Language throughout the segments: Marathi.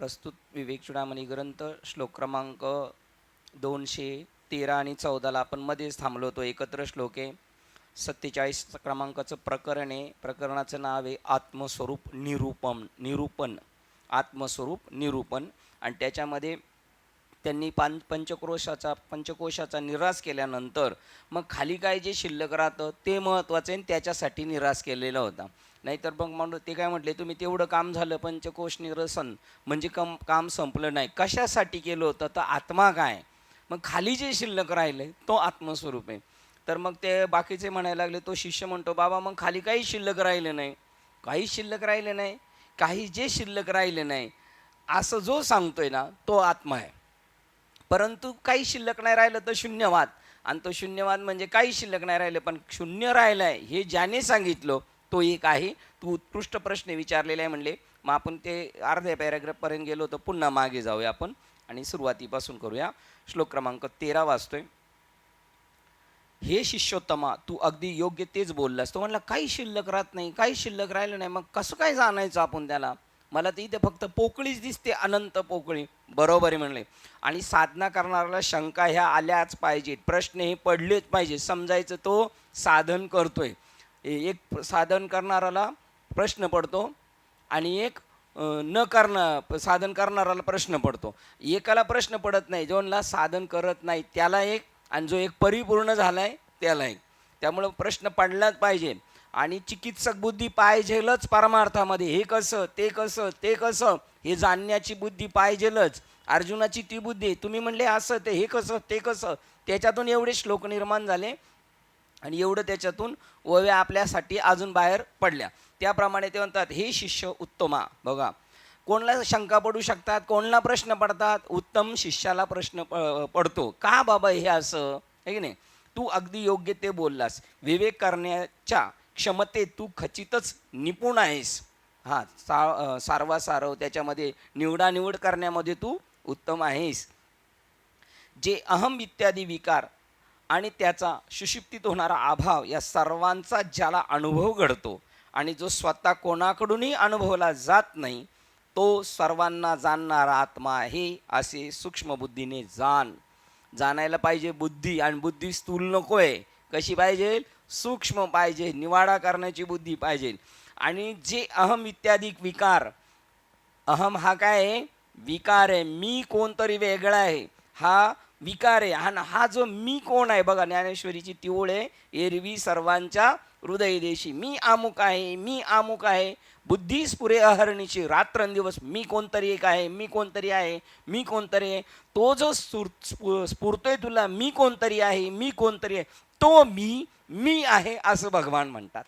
प्रस्तुत विवेक चूडामणी ग्रंथ श्लोक क्रमांक 213 आणि 14 आपण मध्येच थांबलो होतो. एकत्र श्लोक आहे. 47 क्रमांकाचं प्रकरण आहे. प्रकरणाचं नाव आहे आत्मस्वरूप निरूपण आत्मस्वरूप निरूपण. आणि त्याच्यामध्ये त्यांनी पंचकोशाचा निराश केल्यानंतर मग खाली काय जे शिल्लक राहतं ते महत्त्वाचं आहे, त्याच्यासाठी निराश केलेला होता. नाहीतर मग म्हणून ते काय म्हटले, तुम्ही तेवढं काम झालं पंचकोश निरसन म्हणजे काम संपलं नाही. कशासाठी केलं होतं तर आत्मा काय, मग खाली जे शिल्लक राहिले तो आत्मस्वरूप आहे. तर मग ते बाकीचे म्हणायला लागले. तो शिष्य म्हणतो, बाबा मग खाली काही शिल्लक राहिले नाही, काही शिल्लक राहिले नाही, काही जे शिल्लक राहिले नाही असं जो सांगतोय ना तो आत्मा आहे. परंतु काही शिल्लक नाही राहिलं तर शून्यवाद, आणि तो शून्यवाद म्हणजे काही शिल्लक नाही राहिलं पण शून्य राहिलं आहे हे ज्याने सांगितलं तो एक आहे. तू उत्कृष्ट प्रश्न विचारलेला आहे म्हणले. मग आपण ते अर्ध्या पॅराग्राफपर्यंत गेलो तर पुन्हा मागे जाऊया आपण आणि सुरुवातीपासून करूया. श्लोक क्रमांक 13 वाचतोय. हे शिष्योत्तमा, तू अगदी योग्य तेच बोललास. तो म्हणला काही शिल्लक राहत नाही, काही शिल्लक राहिलं नाही, मग कसं काय जाणायचं आपण त्याला? मला तर इथे फक्त पोकळीच दिसते, अनंत पोकळी. बरोबर आहे म्हणले. आणि साधना करणाऱ्याला शंका ह्या आल्याच पाहिजेत, प्रश्न हे पडलेच पाहिजे. समजायचं तो साधन करतोय. एक साधन करणाऱ्याला प्रश्न पडतो आणि एक साधन करणाऱ्याला प्रश्न पडतो. एकाला प्रश्न पडत नाही, जोनला साधन करत नाही त्याला एक, आणि जो एक परिपूर्ण झाला आहे त्याला एक. त्यामुळं प्रश्न पडलाच पाहिजे. आणि चिकित्सक बुद्धी पाहिजेलच परमार्थामध्ये. हे कसं ते कसं ते कसं हे जाणण्याची बुद्धी पाहिजेलच. अर्जुनाची ती बुद्धी. तुम्ही म्हणले असं ते हे कसं ते कसं, त्याच्यातून एवढे श्लोक निर्माण झाले आणि एवढं त्याच्यातून ओव्या आपल्यासाठी अजून बाहेर पडल्या. त्याप्रमाणे ते म्हणतात, हे शिष्य उत्तमा. बघा, कोणाला शंका पडू शकतात, कोणाला प्रश्न पडतात. उत्तम शिष्याला प्रश्न पडतो, का बाबा हे असं आहे की नाही. तू अगदी योग्य ते बोललास. विवेक करण्याच्या क्षमतेत तू खचितच निपुण आहेस. हां, सारव त्याच्यामध्ये निवडानिवड करण्यामध्ये तू उत्तम आहेस. जे अहम इत्यादी विकार आणि त्याचा सुषुप्तीत होणारा अभाव या सर्वांचा ज्याला अनुभव घडतो आणि जो स्वतः कोणाकडूनही अनुभवला जात नाही, तो सर्वांना जाणणारा आत्मा आहे असे सूक्ष्म बुद्धीने जाणायला पाहिजे. बुद्धी, आणि बुद्धी स्थूल नको आहे. कशी पाहिजे? सूक्ष्म पाहिजे, निवाडा करण्याची बुद्धी पाहिजे. आणि जे अहम इत्यादी विकार, अहम हा काय आहे? विकार आहे. मी कोणतरी वेगळा आहे हा विकार आहे. आणि हा जो मी कोण आहे, बघा ज्ञानेश्वरीची ती ओळ आहे, एरवी सर्वांच्या हृदयदेशी मी अमुक आहे, मी अमुक आहे. बुद्धी स्फुरे अहर्निशी, रात्रंदिवस मी कोणतरी एक आहे, मी कोणतरी आहे, मी कोणतरी आहे. तो जो स्फुरतोय तुला, मी कोणतरी आहे, मी कोणतरी आहे, तो मी आहे असं भगवान म्हणतात.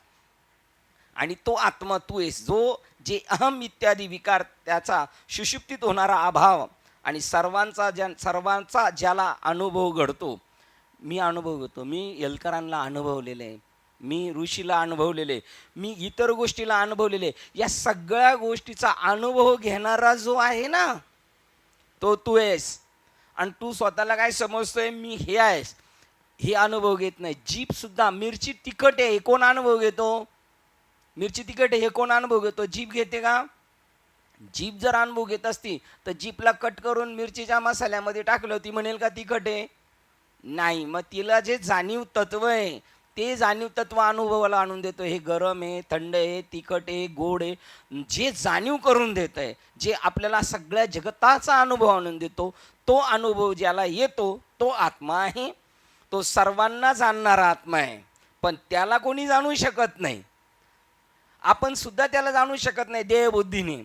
आणि तो आत्मा तू आहेस, जो जे अहम इत्यादी विकार त्याचा सुषुप्तीत होणारा अभाव आणि सर्वांचा ज्याला अनुभव घडतो. मी अनुभव घेतो, मी एलकरांना अनुभवलेलं आहे, मी ऋषीला अनुभवलेले, मी इतर गोष्टीला अनुभवलेले. या सगळ्या गोष्टीचा अनुभव घेणारा जो आहे ना तो तू आहेस. आणि तू स्वतःला काय समजतोय? मी हे आहेस, हे अनुभव घेत नाही. जीभ सुद्धा, मिरची तिखट आहे हे कोण अनुभव घेतो? मिरची तिखट आहे हे कोण अनुभव घेतो? जीभ घेते का? जीभ जर अनुभव घेत असती तर जीभला कट करून मिरचीच्या मसाल्यामध्ये टाकलं, ती म्हणेल का तिखट आहे? नाही. मग तिला जे जाणीव तत्व आहे ते जाणीव तत्व अनुभवाला आणून देतो. हे गरम आहे, थंड आहे, तिखट आहे, गोड आहे, जे जाणीव करून देत आहे, जे आपल्याला सगळ्या जगताचा अनुभव आणून देतो, तो अनुभव ज्याला येतो तो आत्मा आहे. तो सर्वांना जाणणारा आत्मा आहे. पण त्याला कोणी जाणू शकत नाही. आपण सुद्धा त्याला जाणू शकत नाही देहबुद्धीने.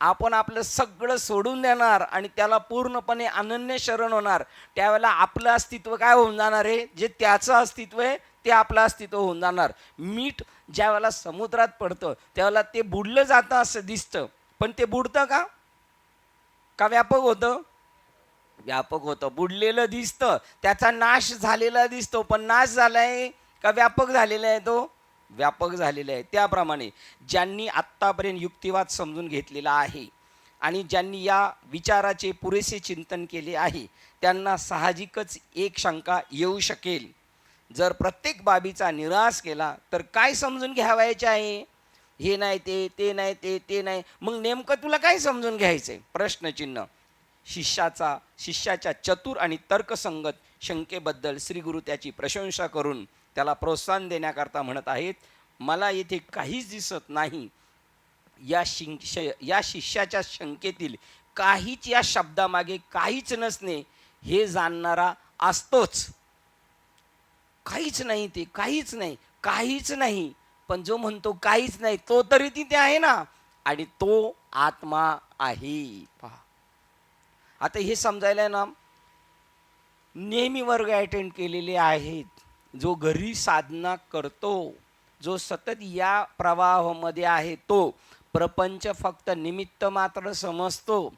आपण आपलं सगळं सोडून देणार आणि त्याला पूर्णपणे अनन्य शरण होणार. त्यावेळेला आपलं अस्तित्व काय होऊन जाणार आहे? जे त्याचं अस्तित्व आहे ते आपलं अस्तित्व होऊन जाणार. मीठ ज्या वेळेला समुद्रात पडतं त्यावेळेला ते बुडलं जातं असं दिसतं, पण ते बुडतं का व्यापक होतं? व्यापक होतं. बुडलेलं दिसतं, त्याचा नाश झालेला दिसतो, पण नाश झालाय का व्यापक झालेला आहे? तो व्यापक झालेला आहे. त्याप्रमाणे ज्यांनी आत्तापर्यंत युक्तिवाद समजून घेतलेला आहे आणि ज्यांनी या विचाराचे पुरेसे चिंतन केले आहे त्यांना साहजिकच एक शंका येऊ शकेल. जर प्रत्येक बाबीचा निराश केला तर काय समजून घ्यावायचे आहे? हे नाही ते नाही ते नाही. मग नेमकं तुला काय समजून घ्यायचंय? प्रश्नचिन्ह. शिष्याच्या चतुर आणि तर्कसंगत शंकेबद्दल श्री गुरु त्याची प्रशंसा करून त्याला प्रोत्साहन देण्याकरता म्हणत आहेत, मला येथे काहीच दिसत नाही. या शिष्याच्या शंकेतील काहीच, या शब्दामागे काहीच नसणे हे जाणणारा असतोच. काहीच नाही, ते काहीच नाही, काहीच नाही. पण जो म्हणतो काहीच नाही, तो तरी तिथे आहे ना, आणि तो आत्मा आहे. पहा, आता हे समजायला ना, नेहमी वर्ग अटेंड केलेले आहेत. जो घरी साधना करतो, जो सतत या प्रवाहामध्ये आहे, तो प्रपंच फक्त निमित्त मात्र समजतो.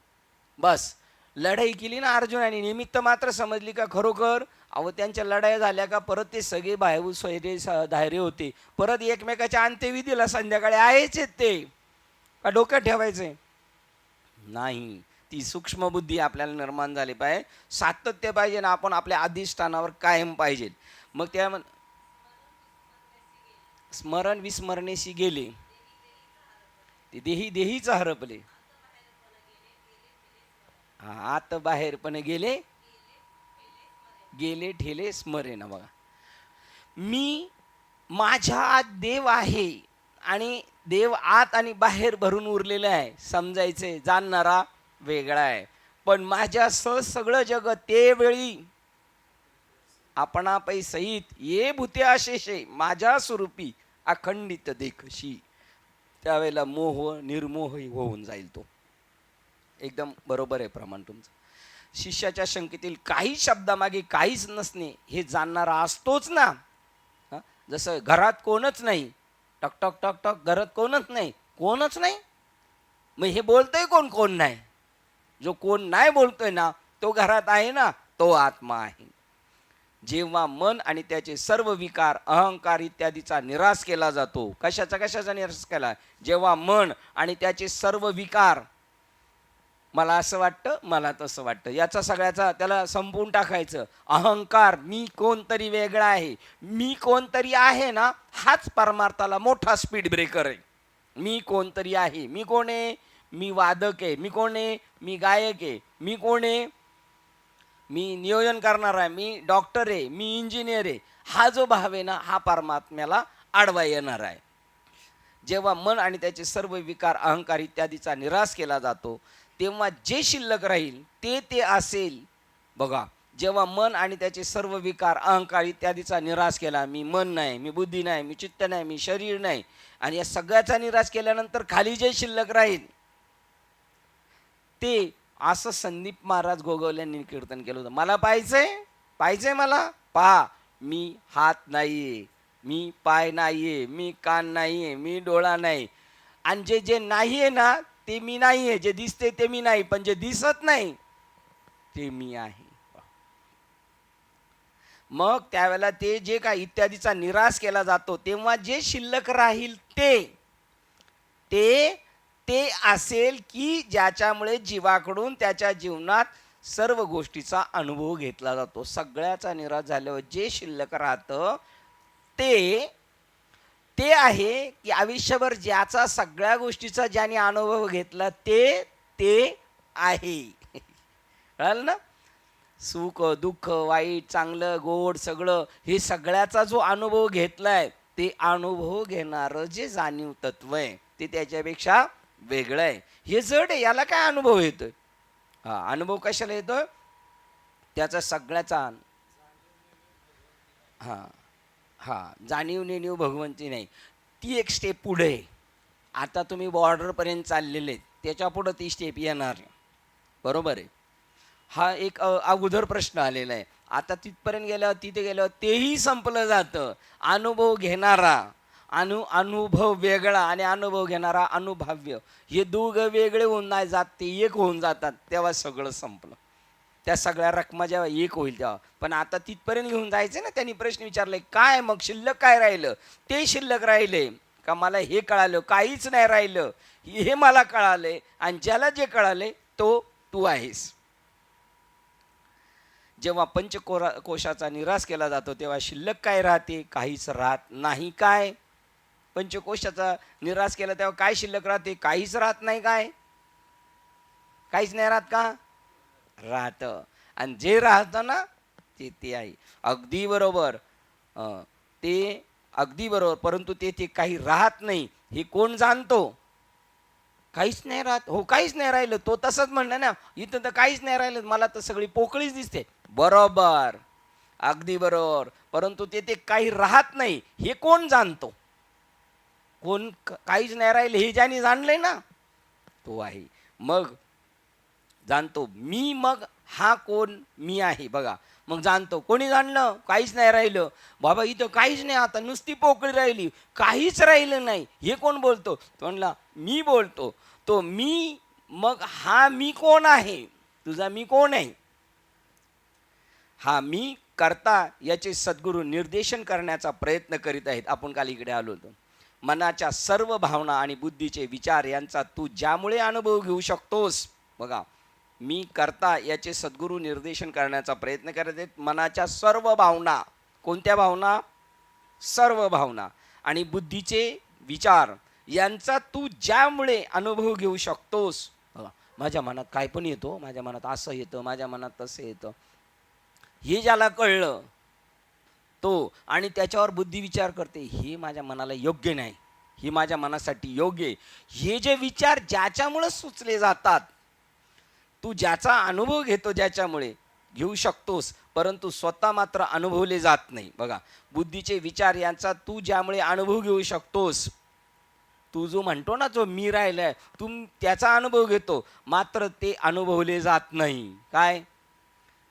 बस, लढाई केली ना अर्जुनाने, निमित्त मात्र समजली का खरोखर? अहो, त्यांच्या लढाई झाल्या का परत ते सगळे भाऊ सोयरे धायरे होते, परत एकमेकाच्या अंत्यविधीला संध्याकाळी आहेच ते का डोक्यात ठेवायचे नाही. ती सूक्ष्म बुद्धी आपल्याला निर्माण झाली पाहिजे, सातत्य पाहिजे ना, आपण आपल्या अधिष्ठानावर कायम पाहिजे. मग त्या स्मरण विस्मरणेशी गेले, ते देही देहीच हरपले. आत बाहेर पण गेले, गेले ठेले स्मरे ना. बघा, मी माझ्या आत देव आहे आणि देव आत आणि बाहेर भरून उरलेलं आहे, समजायचंय. जाणणारा वेगळा आहे, पण माझ्या सगळं जग ते वेळी आपणा सहित ये भूते अशेषे माझ्या स्वरूपी अखंडित देखशी. त्यावेळेला मोह निर्मोह होऊन जाईल. तो एकदम बरोबर आहे प्रमाण तुमचं. शिष्याच्या शंकेतील काही शब्दामागे काहीच नसणे हे जाणणारा असतोच ना. जसं घरात कोणच नाही, टक टक टक टक, घरात कोणच नाही, कोणच नाही. मग हे बोलतोय कोण? कोण नाही. जो कोण नाही बोलतोय ना, तो घरात आहे ना, तो आत्मा आहे. जेव्हा मन आणि त्याचे सर्व विकार, अहंकार इत्यादीचा निराश केला जातो. कशाचा निराश केला? जेव्हा मन आणि त्याचे सर्व विकार, मला असं वाटतं, मला तसं वाटतं, याचा सगळ्याचा त्याला संपवून टाकायचं. अहंकार, मी कोणतरी वेगळा आहे, मी कोणतरी आहे ना, हाच परमार्थाला मोठा स्पीड ब्रेकर आहे. मी कोणतरी आहे, मी कोण आहे? मी वादक आहे, मी कोण आहे? मी गायक आहे, मी कोण आहे? मी नियोजन करणार आहे, मी डॉक्टर आहे, मी इंजिनियर आहे. हा जो भाव आहे ना, हा परमात्म्याला आडवा येणार आहे. जेव्हा मन आणि त्याचे सर्व विकार, अहंकार इत्यादीचा निराश केला जातो, तेव्हा जे शिल्लक राहील ते असेल. बघा, जेव्हा मन आणि त्याचे सर्व विकार, अहंकार इत्यादीचा निराश केला, मी मन नाही, मी बुद्धी नाही, मी चित्त नाही, मी शरीर नाही, आणि या सगळ्याचा निराश केल्यानंतर खाली जे शिल्लक राहील ते, असं संदीप महाराज गोगवल्यांनी कीर्तन केलं होतं. मला पाहिजे मला. पहा, मी हात नाहीये, मी पाय नाहीये, मी कान नाहीये, मी डोळा नाही, आणि जे नाहीये ना, ते मी नाहीये. जे दिसते ते मी नाही, पण जे दिसत नाही ते मी आहे. मग त्यावेळेला ते जे काय इत्यादीचा निराश केला जातो, तेव्हा जे शिल्लक राहील ते असेल की ज्याच्यामुळे जीवाकडून त्याच्या जीवनात सर्व गोष्टीचा अनुभव घेतला जातो. सगळ्याचा निराश झाल्यावर जे शिल्लक राहतं ते आहे की आयुष्यभर ज्याचा सगळ्या गोष्टीचा ज्याने अनुभव घेतला ते आहे. कळलं ना? सुख दुःख, वाईट चांगलं गोड सगळं, हे सगळ्याचा जो अनुभव घेतलाय, ते अनुभव घेणारं जे जाणीव तत्व आहे ते त्याच्यापेक्षा वेगळं आहे. हे जड आहे, याला काय अनुभव येतोय? अनुभव कशाला येतोय? त्याचा सगळ्याचा जाणीव नेणीव भगवंती नाही. ती एक स्टेप पुढे आहे. आता तुम्ही बॉर्डरपर्यंत चाललेले, त्याच्या पुढं ती स्टेप येणार. बरोबर आहे. हा एक अगोदर प्रश्न आलेला आहे. आता तिथपर्यंत तिथे गेल्यावर तेही संपलं जातं. अनुभव घेणारा अनुभव वेगळा आणि अनुभव घेणारा अनुभव्य, हे दोघं वेगळे होऊन नाही जात, ते एक होऊन जातात. तेव्हा सगळं संपलं. त्या सगळ्या रकमा जेव्हा एक होईल तेव्हा. पण आता तिथपर्यंत घेऊन जायचं ना. त्यांनी प्रश्न विचारले, काय मग शिल्लक काय राहिलं? ते शिल्लक राहिले का? मला हे कळालं, काहीच नाही राहिलं हे मला कळाले, आणि ज्याला जे कळाले तो तू आहेस. जेव्हा पंचकोशाचा निराश केला जातो, तेव्हा शिल्लक काय राहते? काहीच राहत नाही. काय? पंचकोशाचा निराश केला तेव्हा काय शिल्लक राहते? काहीच राहत नाही. काय? काहीच नाही राहत का? राहतं. आणि जे राहतं ना ते आहे. अगदी बरोबर. ते अगदी बरोबर. परंतु ते काही राहत नाही हे कोण जाणतो? काहीच नाही राहत. हो, काहीच नाही राहिलं. तो तसंच म्हणला ना, इथं तर काहीच नाही राहिलं, मला तर सगळी पोकळीच दिसते. बरोबर, अगदी बरोबर. परंतु ते काही राहत नाही हे कोण जाणतो? कोण काहीच नाही राहिलं हे ज्याने जाणलंय ना तो आहे. मग जाणतो मी. मग हा कोण? मी आहे. बघा, मग जाणतो. कोणी जाणलं? काहीच नाही राहिलं. बाबा इथं काहीच नाही, आता नुसती पोकळी राहिली, काहीच राहिलं नाही. हे कोण बोलतो? तो म्हणला मी बोलतो. तो मी. मग हा मी कोण आहे? तुझा मी कोण आहे? हा मी करता याचे सद्गुरू निर्देशन करण्याचा प्रयत्न करीत आहेत. आपण काल इकडे आलो होतो. मनाच्या सर्व भावना आणि बुद्धीचे विचार यांचा तू ज्यामुळे अनुभव घेऊ शकतोस. बघा, मी करता याचे सद्गुरू निर्देशन करण्याचा प्रयत्न करत आहेत. मनाच्या सर्व भावना. कोणत्या भावना? सर्व भावना आणि बुद्धीचे विचार यांचा तू ज्यामुळे अनुभव घेऊ शकतोस. माझ्या मनात काय पण येतो, माझ्या मनात असं येतं, माझ्या मनात तसं येतं, हे ज्याला कळलं तो आणि त्याच्यावर बुद्धी विचार करते, हे माझ्या मनाला योग्य नाही, हे माझ्या मनासाठी योग्य आहे. हे जे विचार ज्याच्यामुळे सुचले जातात, तू ज्याचा अनुभव घेतो ज्याच्यामुळे घेऊ शकतोस, परंतु स्वतः मात्र अनुभवले जात नाही. बघा, बुद्धीचे विचार यांचा तू ज्यामुळे अनुभव घेऊ शकतोस. तू जो म्हणतो ना, जो मी राहिलाय, तू त्याचा अनुभव घेतो, मात्र ते अनुभवले जात नाही. काय?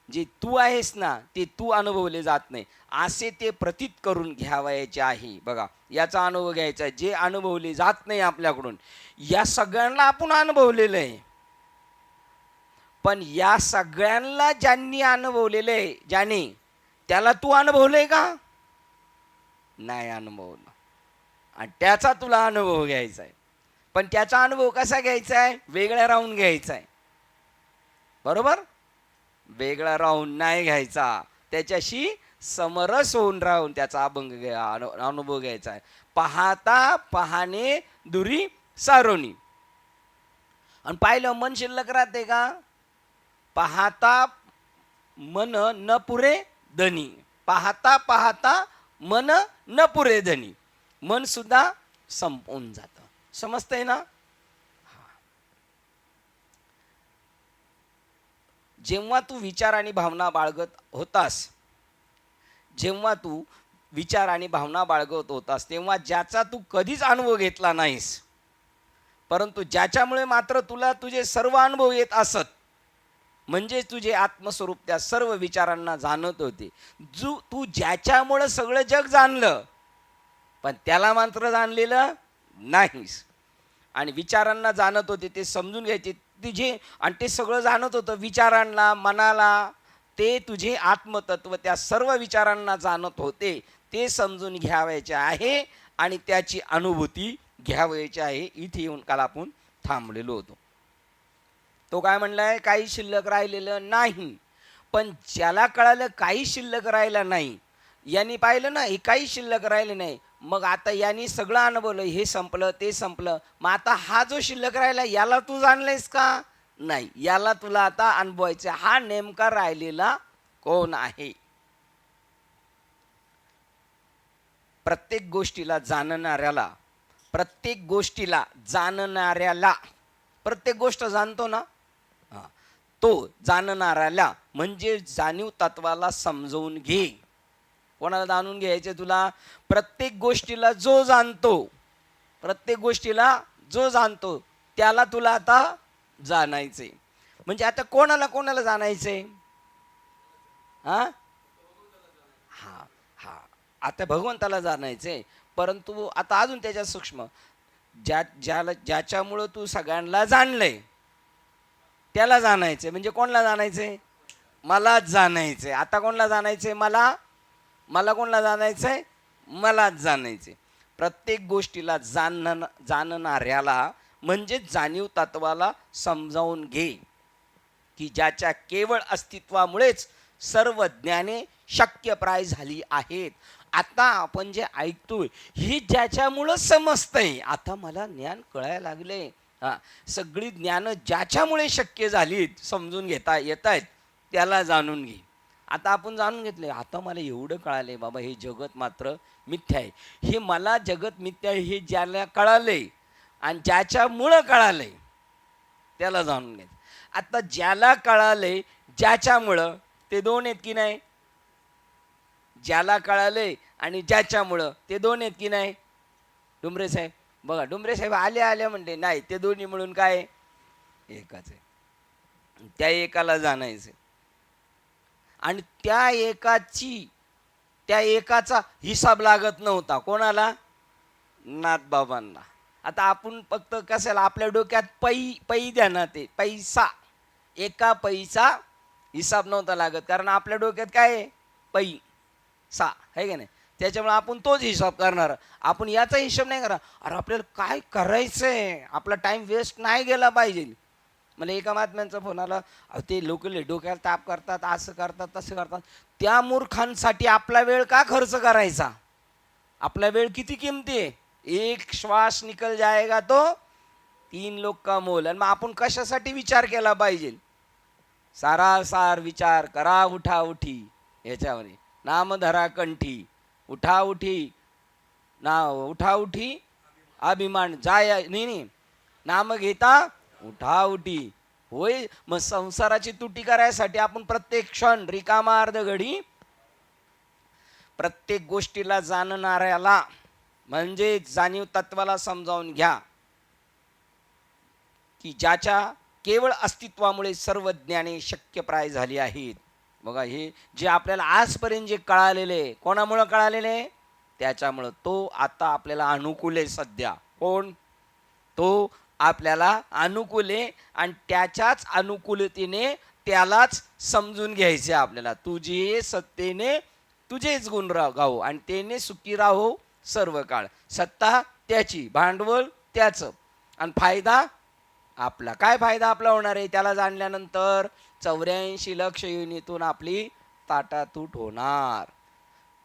जे तू आहेस ना ते तू अनुभवले जात नाही, असे ते प्रतीत करून घ्यावायचे आहे. बघा, याचा अनुभव घ्यायचा आहे जे अनुभवले जात नाही आपल्याकडून. या सगळ्यांना आपण अनुभवलेलं आहे, पण या सगळ्यांना ज्यांनी अनुभवलेलं आहे, ज्याने, त्याला तू अनुभवलंय का? नाही अनुभवलं. आणि त्याचा तुला अनुभव घ्यायचा आहे. पण त्याचा अनुभव कसा घ्यायचा आहे? वेगळा राहून घ्यायचा आहे. बरोबर? वेगळा राहून नाही घ्यायचा, त्याच्याशी समरस होऊन राहून त्याचा अनुभव घ्यायचा आहे. पाहता पाहणे दुरी सारोनी. आणि पाहिलं मन शिल्लक राहते का? पाहता मन न पुरे धनी. पाहता पाहता मन न पुरे धनी. मन सुद्धा संपून जातं. समजतंय ना? जेव्हा तू विचार आणि भावना बाळगत होतास, जेव्हा तू विचार आणि भावना बाळगत होतास, तेव्हा ज्याचा तू कधीच अनुभव घेतला नाहीस, परंतु ज्याच्यामुळे मात्र तुला तुझे सर्व अनुभव येत असत, म्हणजे तुझे आत्मस्वरूप त्या सर्व विचारांना जाणत होते. तू ज्याच्यामुळे सगळं जग जाणलं, पण त्याला मात्र जाणलेलं नाहीस. आणि विचारांना जाणत होते, ते समजून घ्यायचे तुझे, आणि ते सगळं जाणत होतं विचारांना, मनाला. ते तुझे आत्मतत्व त्या सर्व विचारांना जाणत होते, ते समजून घ्यावायचे आहे आणि त्याची अनुभूती घ्यावायची आहे. इथे येऊन काल आपण थांबलेलो होतो. तो काय म्हणलाय? काही शिल्लक राहिलेलं नाही. पण ज्याला कळालं काही शिल्लक राहिलं नाही, यांनी पाहिलं ना हे काही शिल्लक राहिले नाही, मग आता यांनी सगळं अनुभवलं, हे संपलं ते संपलं, मग आता हा जो शिल्लक राहिला याला तू जाणलेस का? नाही, याला तुला आता अनुभवायचं. हा नेमका राहिलेला कोण आहे? प्रत्येक गोष्टीला जाणणाऱ्याला, प्रत्येक गोष्टीला जाणणाऱ्याला, प्रत्येक गोष्ट जाणतो ना, तो जाणणाऱ्याला म्हणजे जाणीव तत्वाला समजवून घे. कोणाला जाणून घ्यायचे तुला? प्रत्येक गोष्टीला जो जाणतो, प्रत्येक गोष्टीला जो जाणतो त्याला तुला आता जाणायचे. म्हणजे आता कोणाला कोणाला जाणायचे? हा हा हा आता भगवंताला जाणायचे. परंतु आता अजून त्याच्या सूक्ष्म, ज्याच्यामुळं तू सगळ्यांना जाणलंय त्याला जाणायचे. म्हणजे कोणाला जाणायचे? मलाच जाणायचे. आता कोणाला जाणायचे? मला. मला कोणाला जाणायचंय? मलाच जाणायचे. प्रत्येक गोष्टीला जाणणाऱ्याला म्हणजे जाणीव तत्वाला समजावून घे की ज्याच्या केवळ अस्तित्वामुळेच सर्व ज्ञाने शक्यप्राय झाली आहेत. आता आपण जे ऐकतोय हे ज्याच्यामुळं समजतंय. आता मला ज्ञान कळायला लागले. हा, सगळी ज्ञान ज्याच्यामुळे शक्य झालीत समजून घेता येत आहेत त्याला जाणून घे. आता आपण जाणून घेतले, आता मला एवढं कळालंय बाबा हे जगत मात्र मिथ्या आहे. हे मला जगत मिथ्या आहे हे ज्याला कळालंय आणि ज्याच्यामुळं कळालंय त्याला जाणून घ्यायचं. आता ज्याला कळालंय ज्याच्यामुळं ते दोन आहेत की नाही? ज्याला कळालंय आणि ज्याच्यामुळं ते दोन आहेत की नाही? डुमरे साहेब बघा, डुमरे साहेब आले आले म्हणले नाही, ते दोन्ही मिळून काय एकाच आहे. त्या एकाला जाणायचं आणि त्या एकाचा हिसाब लागत नव्हता कोणाला? नाथबाबांना. आता आपण फक्त कशाला आपल्या डोक्यात पै द्या ना, ते पैसा, एका पैसा हिसाब नव्हता लागत, कारण आपल्या डोक्यात काय आहे? पैसा आहे का नाही? त्याच्यामुळे आपण तोच हिसाब करणार. आपण याचा हिशोब नाही करा. अरे आपल्याला काय करायचंय, आपला टाइम वेस्ट नाही गेला पाहिजे. मला एका महात्म्यांचा फोन आला, ते लोक डोक्याला ताप करतात, असं करतात तसं करतात. त्या मूर्खांसाठी आपला वेळ का खर्च करायचा? आपला वेळ किती किमती आहे? एक श्वास निकल जाएगा तो 3 लोक का मोल. आणि मग आपण कशासाठी विचार केला पाहिजे? सारासार विचार करा उठा उठी याच्यावर. नाम धरा कंठी, उठा उठी उठा उठी अभिमान जाय नाही, नाम घेता उठा उठी होय. मग संसाराची तुटी करायसाठी आपण प्रत्येक क्षण रिकामा अर्ध घडी प्रत्येक गोष्टीला जाणणाऱ्याला म्हणजे जाणीव तत्वाला समजावून घ्या की ज्याच्या केवळ अस्तित्वामुळे सर्व ज्ञाने शक्यप्राय झाली आहेत. बघा, हे जे आपल्याला आजपर्यंत जे कळालेले कोणामुळं कळालेले? त्याच्यामुळं. तो आता आपल्याला अनुकूल आहे सध्या. कोण? तो आपल्याला अनुकूल आहे आणि त्याच्याच अनुकूलतेने त्यालाच समजून घ्यायचे आपल्याला. तुझे सत्तेने तुझेच गुण गावो आणि त्याने सुखी राहो सर्व काळ. सत्ता त्याची, भांडवल त्याचं आणि फायदा आपला. काय फायदा आपला होणार आहे त्याला जाणल्यानंतर? 84 लक्ष योनीतून आपली ताटातूट होणार.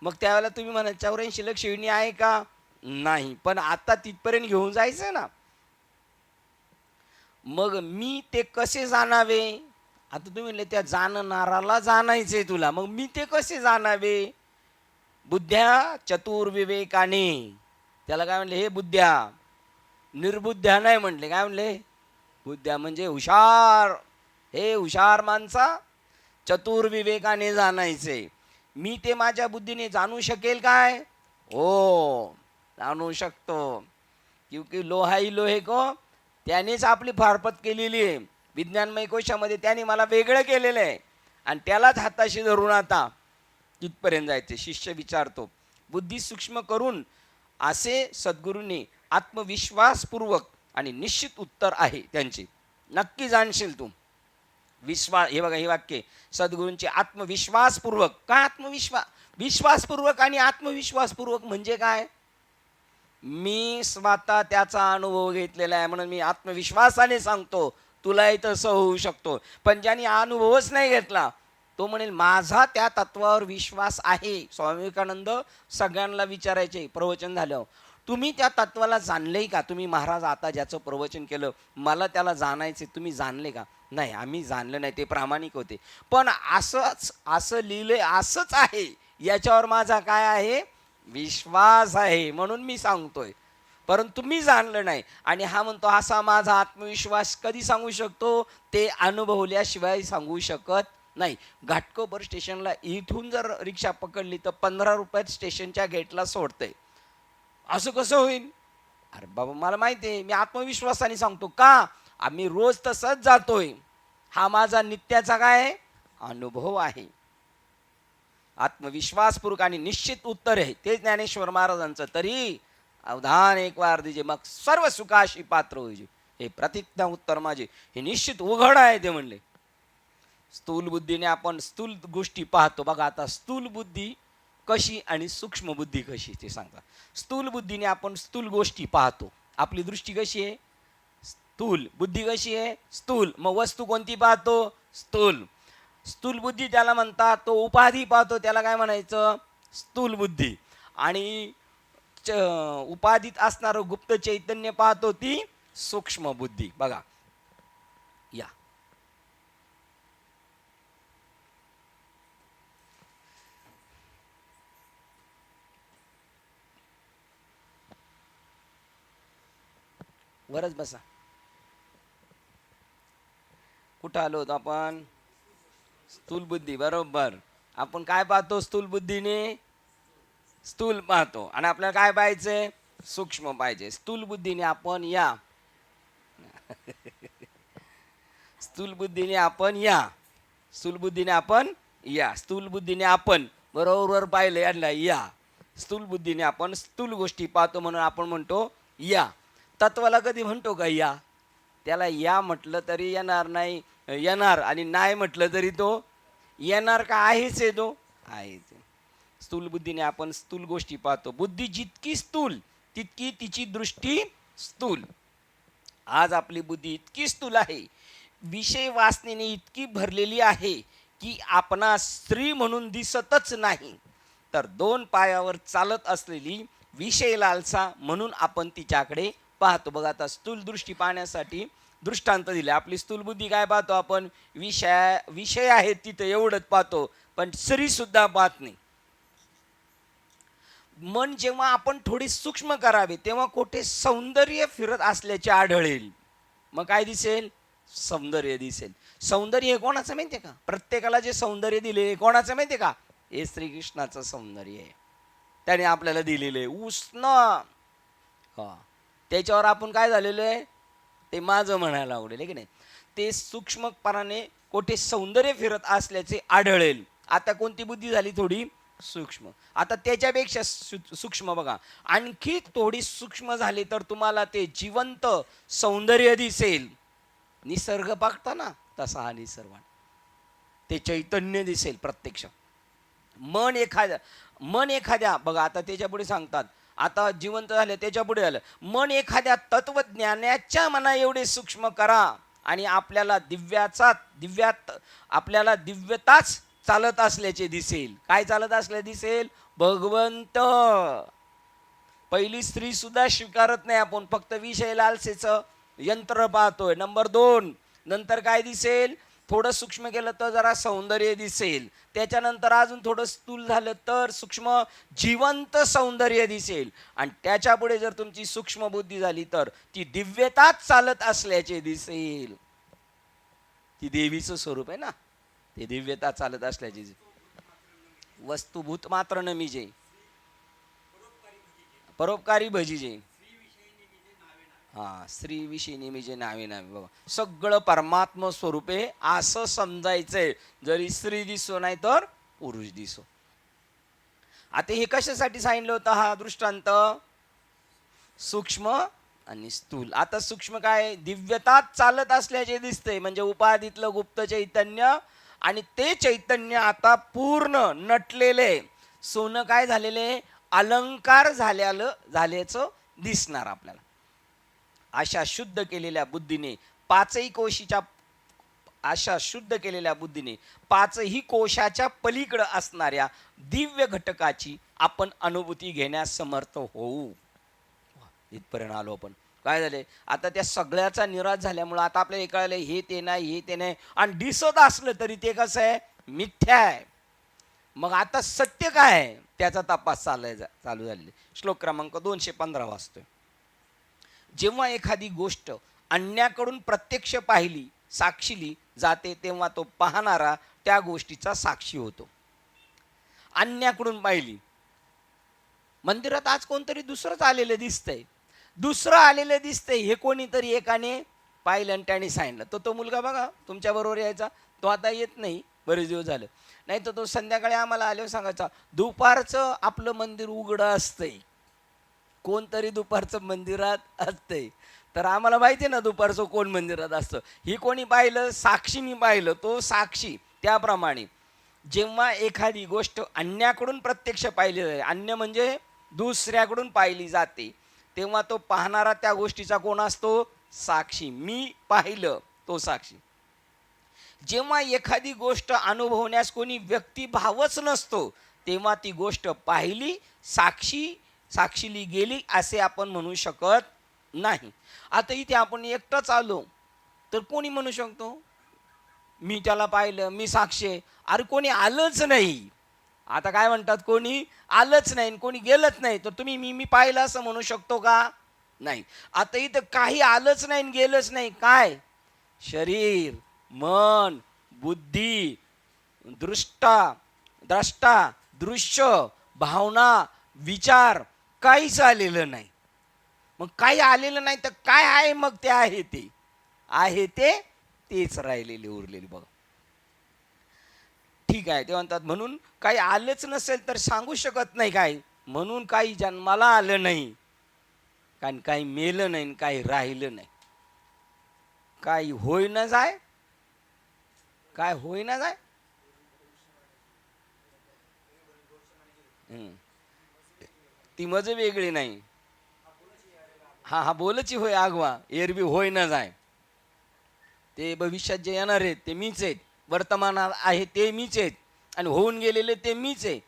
मग त्यावेळेला तुम्ही म्हणा 84 लक्ष योनी आहे का? नाही, पण आता तिथपर्यंत घेऊन जायचं ना. मग मी ते कसे जाणावे? आता तुम्ही म्हणले त्या जाणणाराला जाणायचंय तुला, मग मी ते कसे जाणावे? बुद्ध्या चतुर्विवेकाने. त्याला काय म्हणले? हे बुद्ध्या, निर्बुद्ध्या नाही म्हणले. काय म्हणले? बुद्ध्या म्हणजे हुशार. हे हुशार माणसा, चतुर्विवेकाने जाणायचे. मी ते माझ्या बुद्धीने जाणू शकेल काय? हो, जाणू शकतो. क्योंकि लोहा ही लोहे को, त्यानेच आपली फारपत केलेली आहे. विज्ञानमय कोशामध्ये त्याने मला वेगळं केलेलं आहे आणि त्यालाच हाताशी धरून आता तिथपर्यंत जायचे. शिष्य विचारतो, बुद्धी सूक्ष्म करून असे सद्गुरूंनी आत्मविश्वासपूर्वक आणि निश्चित उत्तर आहे त्यांचे. नक्की जाणशील तू. विश्वास, हे बघा हे वाक्य सद्गुरूंचे. आत्मविश्वासपूर्वक. काय आत्मविश्वास? विश्वासपूर्वक आणि आत्मविश्वासपूर्वक म्हणजे काय? मी स्वतः त्याचा अनुभव घेतलेला आहे म्हणून मी आत्मविश्वासाने सांगतो तुलाही तसं होऊ शकतो. पण ज्याने अनुभवच नाही घेतला तो म्हणेल माझा त्या तत्वावर विश्वास आहे. स्वामी विवेकानंद सगळ्यांना विचारायचे प्रवचन झाल्यावर, तुम्ही त्या तत्वाला जाणले का? तुम्ही महाराज आता ज्याचं प्रवचन केलं मला त्याला जाणायचे, तुम्ही जाणले का? नाही, आम्ही जाणलं नाही. ते प्रामाणिक होते. पण असं लिहिलंय, असंच आहे, याच्यावर माझा काय आहे? विश्वास आहे म्हणून मी सांगतोय. परंतु मी जाणलं नाही. आणि हा म्हणतो असा माझा आत्मविश्वास कधी सांगू शकतो? ते अनुभवल्याशिवाय सांगू शकत नाही. घाटकोपर स्टेशनला इथून जर रिक्षा पकडली तर 15 रुपयात स्टेशनच्या गेटला सोडते. असं कसं होईल? अरे बाबा मला माहिती आहे, मी आत्मविश्वासाने सांगतो. का? आम्ही रोज तसंच जातोय. हा माझा नित्याचा काय अनुभव आहे. आत्मविश्वासपूर्वक आणि निश्चित उत्तर आहे ते ज्ञानेश्वर महाराजांचं. तरी अवधान एक वार दीजे मग सर्व सुखाशी पात्र होईजे. हे प्रतिज्ञा उत्तर माझे, हे निश्चित उघड आहे ते म्हणले. स्थूल बुद्धीने आपण स्थूल गोष्टी पाहतो. बघा आता स्थूल बुद्धी कशी आणि सूक्ष्म बुद्धी कशी ते सांगता. स्थूल बुद्धीने आपण स्थूल गोष्टी पाहतो. आपली दृष्टी कशी आहे? स्थूल. बुद्धी कशी आहे? स्थूल. मग वस्तू कोणती पाहतो? स्थूल. स्थूल बुद्धी त्याला म्हणतात. तो उपाधी पाहतो त्याला काय म्हणायचं? स्थूल बुद्धी. आणि उपाधीत असणारं गुप्त चैतन्य पाहतो ती सूक्ष्म बुद्धी. बघा या वरच बसा. कुठं आलो होतो आपण? स्थूल बुद्धी. बरोबर. आपण काय पाहतो स्थूल बुद्धीने? स्थूल पाहतो. आणि आपल्याला काय पाहिजे? सूक्ष्म पाहिजे. स्थूल बुद्धीने आपण या स्थूल बुद्धीने आपण या स्थूल बुद्धीने आपण या स्थूल बुद्धीने आपण बरोबर पाहिलं यांना या. स्थूल बुद्धीने आपण स्थूल गोष्टी पाहतो म्हणून आपण म्हणतो या. तत्वाला कधी म्हणतो का या? त्याला या म्हटलं तरी येणार नाही, येणार, आणि नाही म्हटलं तरी तो येणार का? आहेच आहे, तो आहेच. स्थूल बुद्धीने आपण स्थूल गोष्टी पाहतो. बुद्धी जितकी स्थूल तितकी तिची दृष्टी स्थूल. आज आपली बुद्धी इतकी स्थूल आहे, विषय वासनेने इतकी भरलेली आहे की आपणा स्त्री म्हणून दिसतच नाही, तर दोन पायावर चालत असलेली विषय लालसा म्हणून आपण तिच्याकडे पाहतो. बघा आता स्थूल दृष्टी पाहण्यासाठी दृष्टांत दिले. आपली स्थूल बुद्धी काय पाहतो आपण? विषय आहेत तिथं एवढंच पाहतो, पण स्त्री सुद्धा पाहत नाही. मन जेव्हा आपण थोडी सूक्ष्म करावे तेव्हा कुठे सौंदर्य फिरत असल्याचे आढळेल. मग काय दिसेल? सौंदर्य दिसेल. सौंदर्य हे कोणाचं माहितीये का? प्रत्येकाला जे सौंदर्य दिले कोणाचं माहितीये का? हे श्रीकृष्णाचं सौंदर्य आहे. त्याने आपल्याला दिलेलं आहे उष्ण. हा, त्याच्यावर आपण काय झालेलं आहे ते माझं म्हणायला आवडेल की नाही. ते सूक्ष्मपणाने कोठे सौंदर्य फिरत असल्याचे आढळेल. आता कोणती बुद्धी झाली? थोडी सूक्ष्म. आता त्याच्यापेक्षा सूक्ष्म बघा, आणखी थोडी सूक्ष्म झाली तर तुम्हाला ते जिवंत सौंदर्य दिसेल. निसर्ग बघता ना तसा हा निसर्ग, ते चैतन्य दिसेल प्रत्यक्ष. मन एखाद्या बघा आता त्याच्या पुढे सांगतात, आता जिवंत झाले त्याच्या पुढे आलं, मन एखाद्या तत्वज्ञानाच्या मना एवढे सूक्ष्म करा आणि आपल्याला दिव्यात आपल्याला दिव्यताच चालत असल्याचे दिसेल. काय चालत असल्याचे दिसेल? भगवंत. पहिली स्त्री सुद्धा स्वीकारत नाही आपण, फक्त विषय लालसेचं यंत्र पाहतोय. नंबर 2, नंतर काय दिसेल? थोडं सूक्ष्म केलं तर जरा सौंदर्य दिसेल. त्याच्यानंतर अजून थोडं स्थूल झालं तर सूक्ष्म जिवंत सौंदर्य दिसेल. आणि त्याच्या पुढे जर तुमची सूक्ष्म बुद्धी झाली तर ती दिव्यताच चालत असल्याचे दिसेल. ती देवीचं स्वरूप आहे ना, ते दिव्यता चालत असल्याचे. वस्तुभूत मात्र न मिजे परोपकारी भजीजे. हा, स्त्री विषयी निमिजे नावे नावे. बघा सगळं परमात्म स्वरूपे असं समजायचंय, जरी स्त्री दिसो नाही तर पुरुष दिसो. आता हे कशासाठी सांगितलं होतं हा दृष्टांत? सूक्ष्म आणि स्थूल. आता सूक्ष्म काय? दिव्यतात चालत असल्याचे दिसते, म्हणजे उपाधीतलं गुप्त चैतन्य, आणि ते चैतन्य आता पूर्ण नटलेले सोनं काय झालेले? अलंकार झाल्याचं दिसणार आपल्याला. अशा शुद्ध केलेल्या बुद्धीने पाचही कोशाच्या पलीकडे असणाऱ्या दिव्य घटकाची आपण अनुभूती घेण्यास समर्थ होऊ. इथपर्यंत आलो आपण. काय झाले? आता त्या सगळ्याचा निराश झाल्यामुळे आता आपल्याला कळलं हे ते नाही, आणि दिसत असलं तरी ते कसं आहे? मिथ्या आहे. मग आता सत्य काय आहे त्याचा तपास चालू झालेला. श्लोक क्रमांक 215 वाचतोय. जेव्हा एखादी गोष्ट अन्याकडून प्रत्यक्ष पाहिली साक्षीली जाते तेव्हा तो पाहणारा त्या गोष्टीचा साक्षी होतो. अन्याकडून पाहिली. मंदिरात आज कोणतरी दुसरंच आलेलं दिसतंय, हे कोणीतरी एकाने पाहिलं आणि त्याने सांगितलं. तो मुलगा बघा तुमच्या बरोबर यायचा, तो आता येत नाही, बरेच दिवस झालं. नाही तर तो संध्याकाळी आम्हाला आल्यावर सांगायचा, दुपारचं आपलं मंदिर उघडं असतंय. कोणतरी दुपारचं मंदिरात असतंय, तर आम्हाला माहिती आहे ना दुपारचं कोण मंदिरात असतं. ही कोणी पाहिलं? साक्षीने पाहिलं, तो साक्षी. त्याप्रमाणे जेव्हा एखादी गोष्ट अन्याकडून प्रत्यक्ष पाहिली जाते, अन्य म्हणजे दुसऱ्याकडून पाहिली जाते, तेव्हा तो पाहणारा त्या गोष्टीचा कोण असतो? साक्षी. मी पाहिलं, तो साक्षी. जेव्हा एखादी गोष्ट अनुभवण्यास कोणी व्यक्तिभावच नसतो तेव्हा ती गोष्ट पाहिली, साक्षीली गेली असे आपण म्हणू शकत नाही. आता इथे आपण एकटाच आलो तर कोणी म्हणू शकतो मी त्याला पाहिलं, मी साक्षी आहे. अरे कोणी आलंच नाही. आता काय म्हणतात, कोणी आलंच नाही, कोणी गेलंच नाही, तर तुम्ही मी पाहिलं असं म्हणू शकतो का? नाही. आता इथं काही आलंच नाही गेलंच नाही. काय? शरीर, मन, बुद्धी, द्रष्टा, दृश्य, भावना, विचार काहीच आलेलं नाही. मग काही आलेलं नाही तर काय आहे? मग ते आहे तेच राहिलेले उरलेले. बघा, ठीक आहे. ते म्हणतात म्हणून काही आलंच नसेल तर सांगू शकत नाही काय, म्हणून काही जन्माला आलं नाही, कारण काही मेलं नाही, काही राहिलं नाही. काही होई न जाय, काय होई ना जाय. ती मज वेगळी नाही. हा बोलची होय आगवा, एरबी होय ना जाय. ते भविष्यात जे येणार आहेत ते मीच आहेत, वर्तमानात आहे ते मीच आहेत, आणि होऊन गेलेले ते मीच आहे.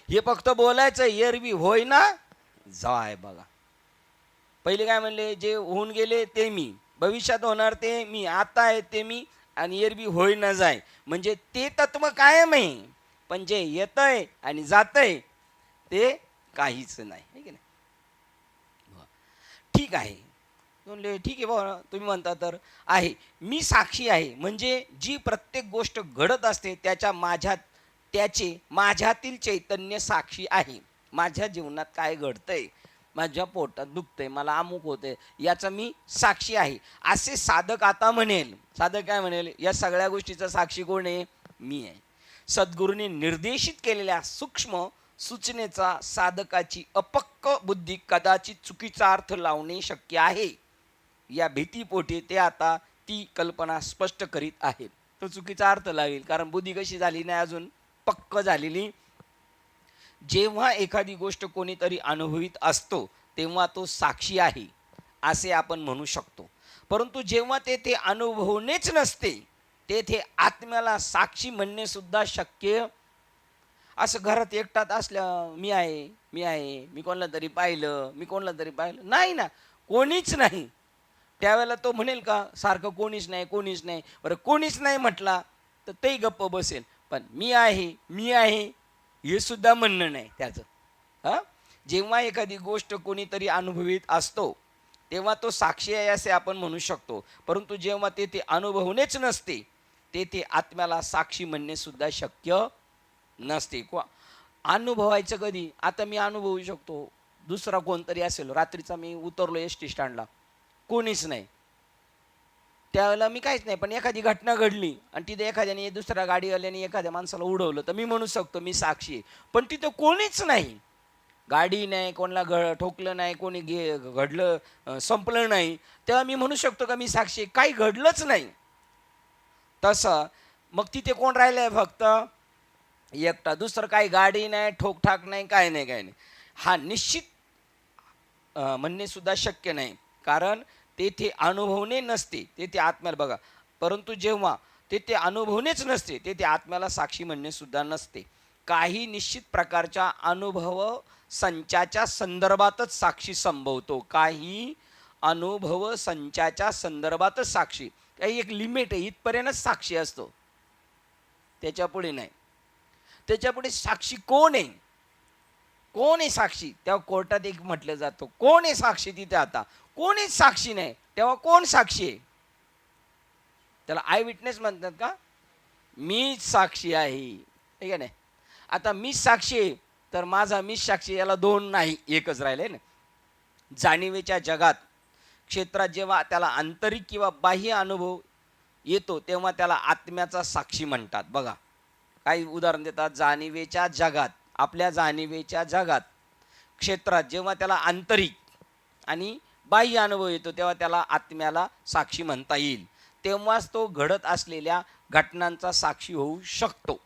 हे फक्त बोलायचं, एरबी होय ना जाय. बघा, पहिले काय म्हणले, जे होऊन गेले ते मी, भविष्यात होणार ते मी, आता आहे ते मी, आणि एरबी होय ना जाय. म्हणजे ते तत्व कायम आहे, पण जे येतंय आणि जातंय ते काहीच नाही, है की नाही? ठीक आहे. म्हणले ठीक आहे बाबा, तुम्ही म्हणता तर आहे. मी साक्षी आहे म्हणजे जी प्रत्येक गोष्ट घडत असते त्याचे माझ्यातील चैतन्य साक्षी आहे. माझ्या जीवनात काय घडतंय, माझ्या पोटात दुखतंय, मला अमुक होतंय, याचा मी साक्षी आहे असे साधक आता म्हणेल. साधक काय म्हणेल, या सगळ्या गोष्टीचा साक्षी कोण आहे? मी आहे. सद्गुरूंनी निर्देशित केलेल्या सूक्ष्म सूचनेचा साधकाची अपक्क बुद्धी कदाचित चुकीचा अर्थ लावणे शक्य आहे. या भीतीपोटी ते आता ती कल्पना स्पष्ट करीत आहेत. तो चुकीचा अर्थ लावेल, कारण बुद्धी कशी झाली नाही अजून पक्क झालेली. जेव्हा एखादी गोष्ट कोणीतरी अनुभवित असतो तेव्हा तो साक्षी आहे असे आपण म्हणू शकतो. परंतु जेव्हा तेथे अनुभवणेच नसते तेथे आत्म्याला साक्षी म्हणणे सुद्धा शक्य. असं घरात एकटात असल्या मी कोणाला तरी पाहिलं नाही ना, कोणीच नाही. त्यावेळेला तो म्हणेल का सारखं कोणीच नाही. बरं, कोणीच नाही म्हटला तर तेही गप्प बसेल, पण मी आहे हे सुद्धा म्हणणं नाही त्याचं. जेव्हा एखादी गोष्ट कोणीतरी अनुभवित असतो तेव्हा तो साक्षी आहे असे आपण म्हणू शकतो. परंतु जेव्हा ते अनुभवणेच नसते तेथे आत्म्याला साक्षी म्हणणे सुद्धा शक्य नसते. अनुभवायचं कधी? आता मी अनुभवू शकतो, दुसरा कोणतरी असेल, रात्रीचा मी उतरलो एस टी स्टँडला, कोणीच नाही, त्यावेळेला मी काहीच नाही, पण एखादी घटना घडली आणि तिथे एखाद्याने दुसऱ्या गाडीवाल्याने एखाद्या माणसाला उडवलं तर मी म्हणू शकतो मी साक्षी आहे. पण तिथं कोणीच नाही, गाडी नाही, कोणाला ठोकलं नाही, कोणी घडलं संपलं नाही, तेव्हा मी म्हणू शकतो का मी साक्षी आहे? काही घडलंच नाही. तसं मग तिथे कोण राहिलंय? फक्त एकटा, दुसरं काही गाडी नाही, ठोकठाक नाही, काय नाही. हा निश्चित म्हणणे सुद्धा शक्य नाही, कारण तेथे अनुभवणे नसते तेथे आत्म्याला. बघा, परंतु जेव्हा तेथे अनुभवणेच नसते तेथे आत्म्याला साक्षी म्हणणे सुद्धा नसते. काही निश्चित प्रकारच्या अनुभव संचाच्या संदर्भातच साक्षी संभवतो. काही अनुभव संचाच्या संदर्भातच साक्षी, काही एक लिमिट आहे, इथपर्यंतच साक्षी असतो, त्याच्या पुढे नाही. त्याच्यापुढे साक्षी कोण आहे? कोण आहे साक्षी? तेव्हा कोर्टात एक म्हटलं जातं, कोण आहे साक्षी? तिथे आता कोणीच साक्षी नाही, तेव्हा कोण साक्षी आहे? त्याला आय विटनेस म्हणतात का? मीच साक्षी आहे, ठीक आहे नाही? आता मीच साक्षी आहे तर माझा मीच साक्षी, याला दोन नाही, एकच राहिले ना. जाणीवेच्या जगात क्षेत्रात जेव्हा त्याला आंतरिक किंवा बाह्य अनुभव येतो तेव्हा त्याला आत्म्याचा साक्षी म्हणतात. बघा, काही उदाहरण देतात. जाणीवेच्या जगात, आपल्या जाणीवेच्या जगात क्षेत्रात जेव्हा त्याला आंतरिक आणि बाह्य अनुभव येतो तेव्हा त्याला आत्म्याला साक्षी म्हणता येईल. तेव्हाच तो घडत असलेल्या घटनांचा साक्षी होऊ शकतो.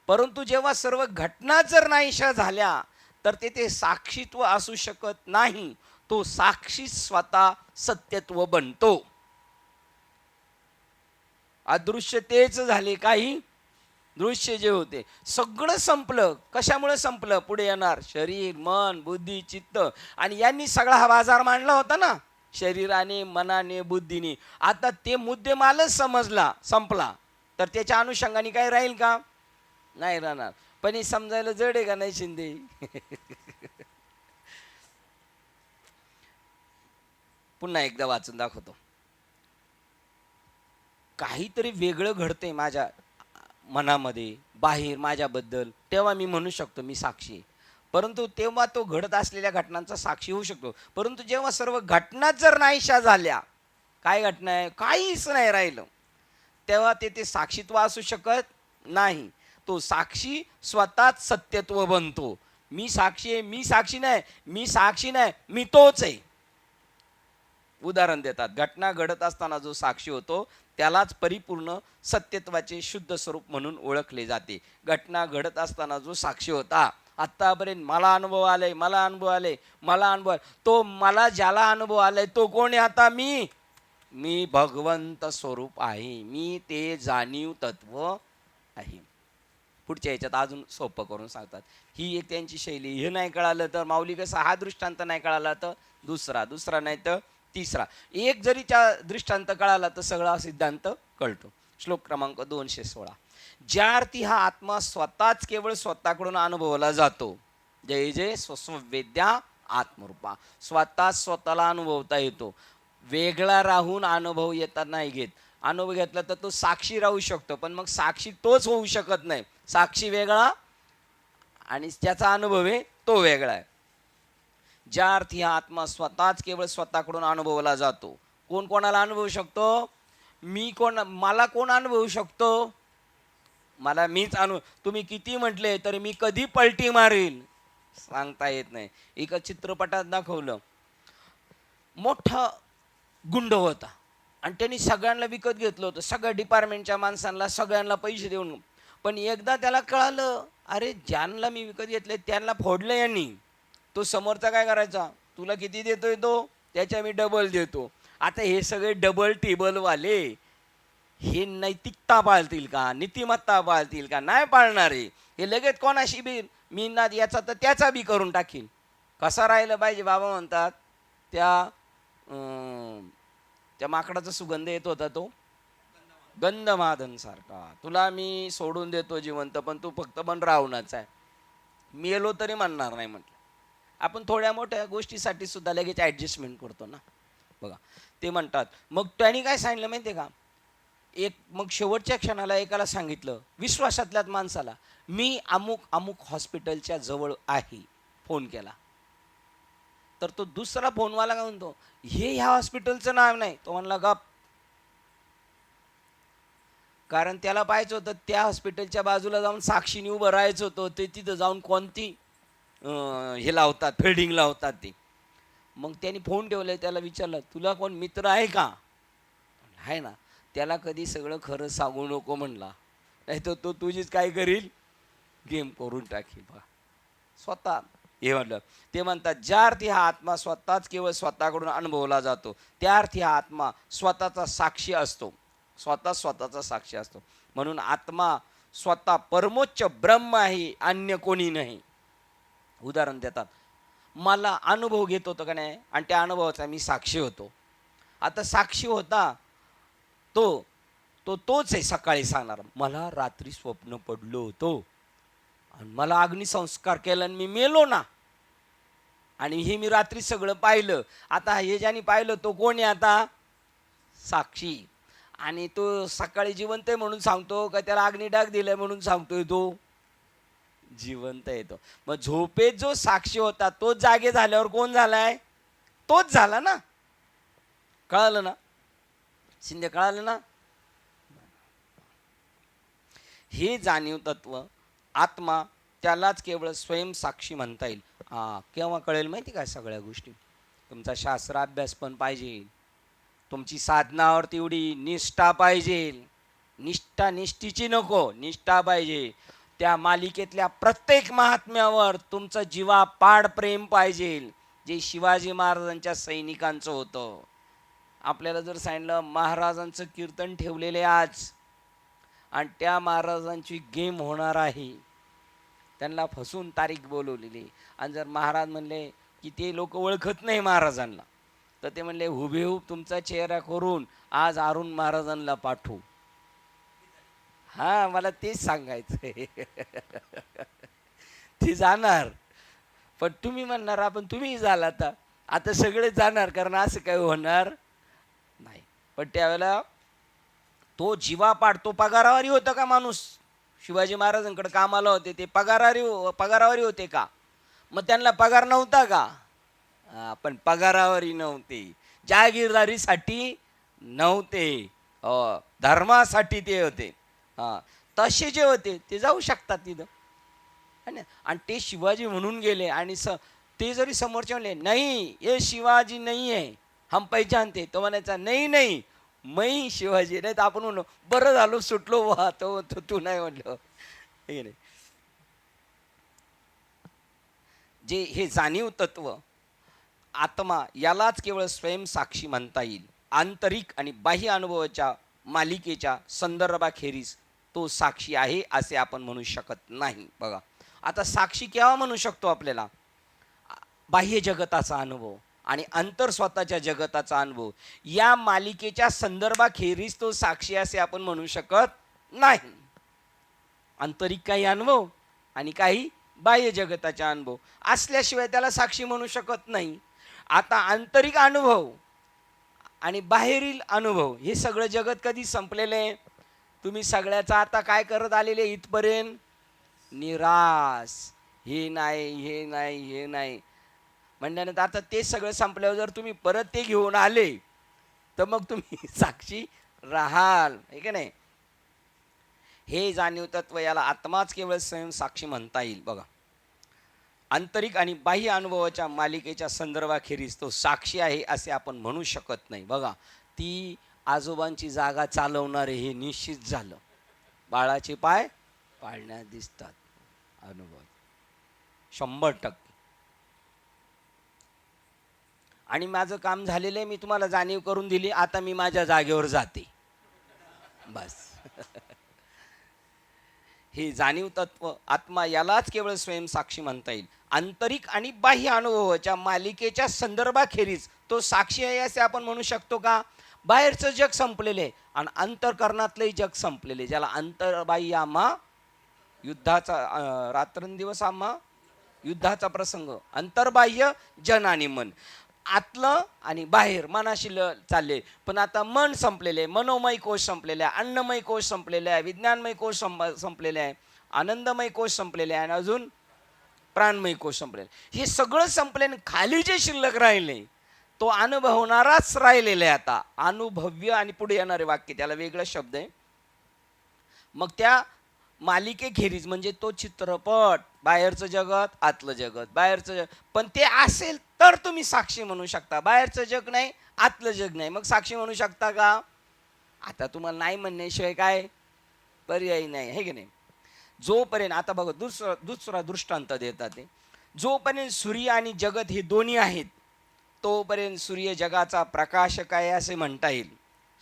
परंतु जेव्हा सर्व घटना जर नाहीशा झाल्या तर तेथे साक्षीत्व असू शकत नाही. तो साक्षी स्वतः सत्यत्व बनतो. अदृश्य तेच झाले काही दृश्य जे होते सगळं संपलं. कशामुळे संपलं? पुढे येणार शरीर, मन, बुद्धी, चित्त, आणि यांनी सगळा हा बाजार मांडला होता ना, शरीराने, मनाने, बुद्धीने. आता ते मुद्देमालच समजला, संपला, तर त्याच्या अनुषंगाने काय राहील का? नाही राहणार. पण हे समजायला जड आहे का नाही शिंदे? पुन्हा एकदा वाचून दाखवतो. काहीतरी वेगळं घडतंय माझ्या मनामध्ये, बाहेर माझ्याबद्दल, तेव्हा मी म्हणू शकतो मी साक्षी आहे. परंतु तेव्हा तो घडत असलेल्या घटनांचा साक्षी होऊ शकतो. परंतु जेव्हा सर्व घटनाच जर नाहीशा झाल्या, काय घटना आहे, काहीच नाही राहिलं, तेव्हा ते साक्षीत्व असू शकत नाही. तो साक्षी स्वतःच सत्यत्व बनतो. मी साक्षी आहे, मी साक्षी नाही, मी साक्षी नाही, मी तोच आहे. उदाहरण देतात, घटना घडत असताना जो साक्षी होतो त्यालाच परिपूर्ण सत्यत्वाचे शुद्ध स्वरूप म्हणून ओळखले जाते. घटना घडत असताना जो साक्षी होता, आत्तापर्यंत मला अनुभव आले, मला अनुभव आले, मला अनुभव, तो मला ज्याला अनुभव आलाय तो कोण आहे? आता मी भगवंत स्वरूप आहे, मी ते जाणीव तत्व आहे. पुढच्या ह्याच्यात अजून सोपं करून सांगतात. ही एक त्यांची शैली. हे नाही कळालं तर माऊली कसा, हा दृष्टांत नाही कळाला तर दुसरा नाही तर तिसरा. एक जरी त्या दृष्टांत कळाला तर सगळा सिद्धांत कळतो. श्लोक क्रमांक 216. ज्या अर्थी हा आत्मा स्वतःच केवळ स्वतःकडून अनुभवला जातो. जय जय स्वस्ववेद्या आत्मरूपा. स्वतःला अनुभवता येतो. वेगळा राहून अनुभव येता नाही घेत. अनुभव घेतला तर तो साक्षी राहू शकतो, पण मग साक्षी तोच होऊ शकत नाही. साक्षी वेगळा आणि ज्याचा अनुभव आहे तो वेगळा आहे. ज्या अर्थी हा आत्मा स्वतःच केवळ स्वतःकडून अनुभवला जातो. कोण कोणाला अनुभवू शकतो? मला कोण अनुभवू शकतो? मला मीच तुम्ही किती म्हटले तरी मी कधी पलटी मारेल सांगता येत नाही. एका चित्रपटात दाखवलं, मोठा गुंड होता आणि त्यांनी सगळ्यांना विकत घेतलं होतं, सगळ्या डिपार्टमेंटच्या माणसांना, सगळ्यांना पैसे देऊन. पण एकदा त्याला कळालं, अरे ज्यांना मी विकत घेतले त्यांना फोडलं यांनी. तो समोरचा काय करायचा, तुला किती देतोय तो, त्याच्या मी डबल देतो. आता हे सगळे डबल टेबलवाले हे नैतिकता पाळतील का, नीतिमत्ता पाळतील का? नाही पाळणारे. हे लगेच कोणाशी बी मी ना याचा तर त्याचा बी करून टाकील. कसा राहिलं पाहिजे? बाबा म्हणतात त्या माकडाचा सुगंध येत होता तो गंधमादन सारखा. तुला मी सोडून देतो जिवंत, पण तू फक्त पण रावणाचा आहे. मेलो तरी म्हणणार नाही म्हटलं. आपण थोड्या मोठ्या गोष्टीसाठी सुद्धा लगेच ॲडजस्टमेंट करतो ना. बघा ते म्हणतात, मग त्यांनी काय सांगितलं माहिती आहे का, मग शेवटच्या क्षणाला एकाला सांगितलं, विश्वासातल्याच माणसाला, मी अमुक अमुक हॉस्पिटलच्या जवळ आहे, फोन केला. तर तो दुसरा फोनवाला काय म्हणतो, हे ह्या हॉस्पिटलचं नाव नाही. तो म्हणला गप, कारण त्याला पाहायचं होतं त्या हॉस्पिटलच्या बाजूला जाऊन साक्षीने उभं राहायचं होतं. ते तिथं जाऊन कोणती हे लावतात, फिल्डिंग लावतात ते. मग त्यांनी फोन ठेवलाय, त्याला विचारलं, तुला कोण मित्र आहे का? आहे ना. त्याला कधी सगळं खरं सांगू नको म्हणला, नाही तर तो तुझीच काय करील, गेम करून टाकील. बघा स्वतः हे म्हटलं. ते म्हणतात, ज्या अर्थी हा आत्मा स्वतःच केवळ स्वतःकडून अनुभवला जातो, त्या अर्थी हा आत्मा स्वतःचा साक्षी असतो. स्वतःचा साक्षी असतो. म्हणून आत्मा स्वतः परमोच्च ब्रह्म आहे, अन्य कोणी नाही. उदाहरण देतात, मला अनुभव घेत होतो का नाही, आणि त्या अनुभवाचा मी साक्षी होतो. आता साक्षी होता तोच आहे. सकाळी सांगणार, मला रात्री स्वप्न पडलो होतो आणि मला अग्निसंस्कार केला आणि मी मेलो ना, आणि हे मी रात्री सगळं पाहिलं. आता हे ज्याने पाहिलं तो कोण आहे? आता साक्षी. आणि तो सकाळी जिवंत आहे म्हणून सांगतो का त्याला अग्निडाग दिलाय म्हणून सांगतोय? तो जिवंत येतो. मग झोपेत जो साक्षी होता तोच जागे झाल्यावर कोण झालाय? तोच झाला ना. कळालं ना शिंदे? कळालं ना? हे जाणीव तत्व आत्मा, त्यालाच केवळ स्वयंसाक्षी म्हणता येईल. केव्हा कळेल माहिती का? सगळ्या गोष्टी तुमचा शास्त्राभ्यास पण पाहिजे, तुमची साधनावर तेवढी निष्ठा पाहिजे. निष्ठीची नको, निष्ठा पाहिजे. त्या मालिकेतल्या प्रत्येक महात्म्यावर तुमचं जीवापाड प्रेम पाहिजे, जे शिवाजी महाराजांच्या सैनिकांचं होतं. आपल्याला जर सांगितलं महाराजांचं कीर्तन ठेवलेले आज, आणि त्या महाराजांची गेम होणार आहे. त्यांना फसून तारीख बोलवलेली. आणि जर महाराज म्हणले की ते लोक ओळखत नाही महाराजांना, तर ते म्हणले हुबेहूब तुमचा चेहरा करून आज अरुण महाराजांना पाठवू. हा, मला तेच सांगायचंय. ती जाणार, पण तुम्ही म्हणणार आपण तुम्ही जाल. आता सगळे जाणार, कारण असं काही होणार नाही. पण त्यावेळेला तो जीवापाड, तो पगारावारी होता का माणूस? शिवाजी महाराजांकडे कामाला होते ते पगारावारी होते का? मग त्यांना पगार नव्हता का? पण पगारावारी नव्हते, जागीरदारीसाठी नव्हते, धर्मासाठी ते होते. तसे जे होते ते जाऊ शकतात तिथं. आणि ते शिवाजी म्हणून गेले. आणि ते जरी समोरचे म्हणले नाही ये शिवाजी नाही आहे, हम पहचानते, तो म्हणायचा नाही नाही मै शिवाजी. नाही तर आपण म्हणलो बरं झालो सुटलो वा, तो तू नाही म्हणलो. हे नाही, जे हे जाणीव तत्व आत्मा यालाच केवळ स्वयंसाक्षी म्हणता येईल. आंतरिक आणि बाह्य अनुभवाच्या मालिकेच्या संदर्भाखेरीज तो साक्षी आहे असे आपण म्हणू शकत नाही. बघा, आता साक्षी केव्हा म्हणू शकतो आपल्याला? बाह्य जगताचा अनुभव आणि अंतर स्वतःच्या जगताचा अनुभव या मालिकेच्या संदर्भाखेरीज तो साक्षी असे आपण म्हणू शकत नाही. आंतरिक काही अनुभव आणि काही बाह्य जगताचा अनुभव असल्याशिवाय त्याला साक्षी म्हणू शकत नाही. आता आंतरिक अनुभव आणि बाहेरील अनुभव हे सगळं जगत कधी संपलेलं आहे? तुम्ही सगळ्याचा आता काय करत आलेले इथपर्यंत? निराश, हे नाही हे नाही हे नाही म्हणल्यानंतर आता ते सगळं संपल्यावर जर तुम्ही परत ते घेऊन आले तर मग तुम्ही साक्षी राहाल, आहे का नाही? हे जाणीव तत्व याला आत्माच केवळ स्वयंसाक्षी म्हणता येईल. बघा, आंतरिक आणि बाह्य अनुभवाच्या मालिकेच्या संदर्भाखेरीज तो साक्षी आहे असे आपण म्हणू शकत नाही. बघा, ती आजोबांची जागा चालवणारे हे निश्चित झालं. बाळाचे पाय पाळण्यात दिसतात, अनुभव 100%. आणि माझं काम झालेलं आहे, मी तुम्हाला जाणीव करून दिली, आता मी माझ्या जागेवर जाते बस. हे जाणीव तत्व आत्मा यालाच केवळ स्वयंसाक्षी म्हणता येईल. आंतरिक आणि बाह्य अनुभवाच्या मालिकेच्या संदर्भाखेरीज तो साक्षी आहे असे आपण म्हणू शकतो का? बाहेरचं जग संपलेले आहे आणि अंतःकरणातलंही जग संपलेले, ज्याला अंतर्बाह्य आम्हा युद्धाचा रात्रंदिवस आम्हा युद्धाचा प्रसंग, अंतर्बाह्य जन आणि मन. आतलं आणि बाहेर मनाशी चालले, पण आता मन संपलेले, मनोमय कोश संपलेले आहे, अन्नमय कोश संपलेले आहे, विज्ञानमय कोश संपलेले आहे, आनंदमय कोश संपलेले आहे आणि अजून प्राणमय कोश संपलेले. हे सगळं संपल्याने खाली जे शिल्लक राहिले तो अनुभवणाराच राहिलेला आहे. आता अनुभव्य आणि पुढे येणारे वाक्य त्याला वेगळा शब्द आहे. मग त्या मालिकेखेरीज म्हणजे तो चित्रपट, बाहेरचं जगत आतलं जगत, बाहेरचं जग, पण ते असेल तर तुम्ही साक्षी म्हणू शकता. बाहेरचं जग नाही, आतलं जग नाही, मग साक्षी म्हणू शकता का? आता तुम्हाला नाही म्हणण्याशिवाय काय पर्याय नाही, हे की नाही? जोपर्यंत आता बघा, दुसरा दृष्टांत देतात ते, जोपर्यंत सूर्य आणि जगत हे दोन्ही आहेत तोपर्यंत सूर्य जगाचा प्रकाशक आहे असे म्हणता येईल.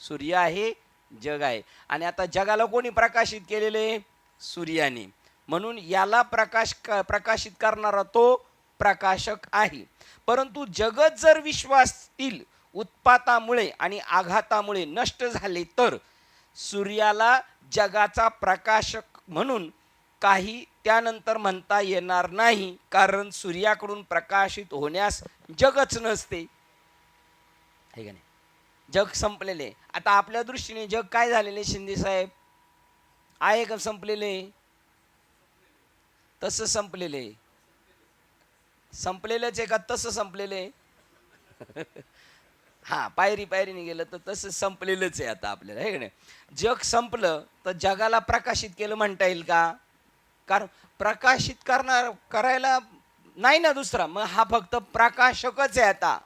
सूर्य आहे, जग आहे, आणि आता जगाला कोणी प्रकाशित केलेले? सूर्याने. म्हणून याला प्रकाशित करणारा तो प्रकाशक आहे. परंतु जगत जर विश्वातील उत्पातामुळे आणि आघातामुळे नष्ट झाले तर सूर्याला जगाचा प्रकाशक म्हणून काही त्यानंतर म्हणता येणार नाही, कारण सूर्याकडून प्रकाशित होण्यास जगच नसते, है का नाही? जग संपलेले. आता आपल्या दृष्टीने जग काय झालेले शिंदे साहेब? आहे का संपलेले? तसं संपलेले, संपलेलंच आहे का तसं संपलेले? हा, पायरी पायरीने गेलं तर तसं संपलेलंच आहे आता आपल्याला, है का नाही? जग संपलं तर जगाला प्रकाशित केलं म्हणता येईल का? कारण प्रकाशित करायला नाही ना दुसरा, मग हा फक्त प्रकाशकच आहे. आता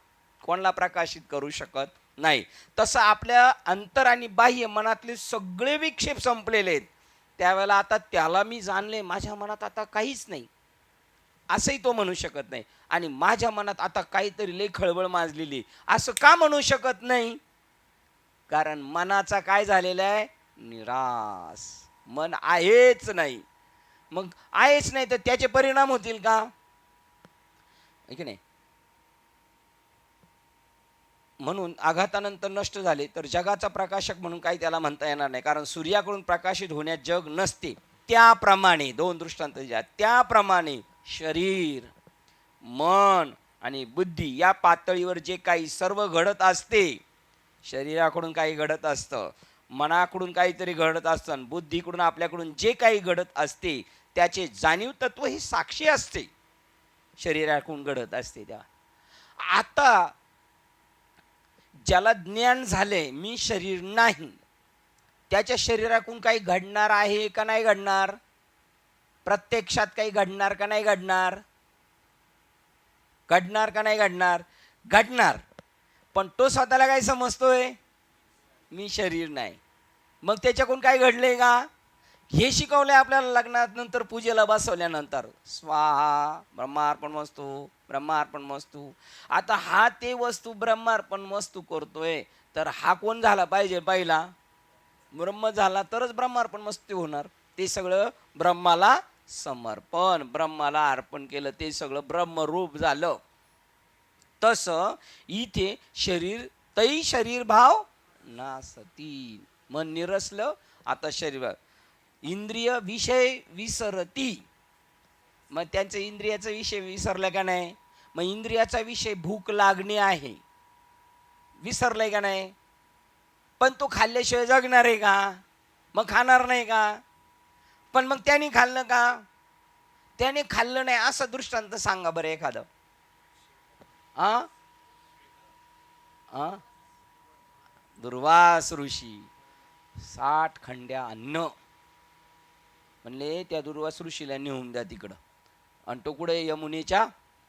कोणाला प्रकाशित करू शकत नाही. तसं आपल्या अंतर आणि बाह्य मनातले सगळे विक्षेप संपलेले आहेत. त्यावेळेला आता त्याला मी जाणले, माझ्या मनात आता काहीच नाही असंही तो म्हणू शकत नाही. आणि माझ्या मनात आता काहीतरी लई खळबळ माजलेली असं का म्हणू शकत नाही? कारण मनाचा काय झालेला आहे? निराश. मन आहेच नाही. मग आहेच नाही तर त्याचे परिणाम होतील का? आहे की नाही? म्हणून आघातानंतर नष्ट झाले तर जगाचा प्रकाशक म्हणून काही त्याला म्हणता येणार नाही, कारण सूर्याकडून प्रकाशित होण्यात जग नसते. त्याप्रमाणे दोन दृष्टांत द्या. त्याप्रमाणे शरीर, मन आणि बुद्धी या पातळीवर जे काही सर्व घडत असते, शरीराकडून काही घडत असतं, मनाकडून काहीतरी घडत असतं आणि बुद्धीकडून आपल्याकडून जे काही घडत असते त्याचे जाणीव तत्व ही साक्षी असते, शरीराकडून घडत असते. त्या आता ज्याला ज्ञान झाले मी शरीर नाही, त्याच्या शरीराकडून काही घडणार आहे का नाही घडणार? प्रत्यक्षात काही घडणार का नाही घडणार? घडणार का नाही घडणार? घडणार. पण तो स्वतःला काय समजतोय? मी शरीर नाही. मग त्याच्याकडून काय घडले का? हे शिकवलंय आपल्याला लग्नात, नंतर पूजेला बसवल्यानंतर स्वाहा ब्रह्मार्पणमस्तु ब्रह्मार्पणमस्तु. आता हा ते वस्तू ब्रह्मार्पणमस्तु करतोय, तर हा कोण झाला पाहिजे? पहिला ब्रह्म झाला तरच ब्रह्मार्पणमस्तु होणार. ते सगळं ब्रह्माला समर्पण, ब्रह्माला अर्पण केलं, ते सगळं ब्रह्मरूप झालं. तसं इथे शरीर तै शरीर भाव नासती. मन निरसलं, आता शरीर. इंद्रिय विषय विसरती. मग त्यांचं इंद्रियाचा विषय विसरलं का नाही? मग इंद्रियाचा विषय भूक लागणे आहे, विसरलंय का नाही? पण तो खाल्ल्याशिवाय जगणार आहे का? मग खाणार नाही का? पण मग त्याने खाल्लं का? त्याने खाल्लं नाही असं दृष्टांत सांगा बरं एखादं. दुर्वास ऋषी 60 खंड्या अन्न म्हणले, त्या दुर्वास ऋषीला नेऊन द्या तिकडं, आणि तो कुठे? यमुनेच्या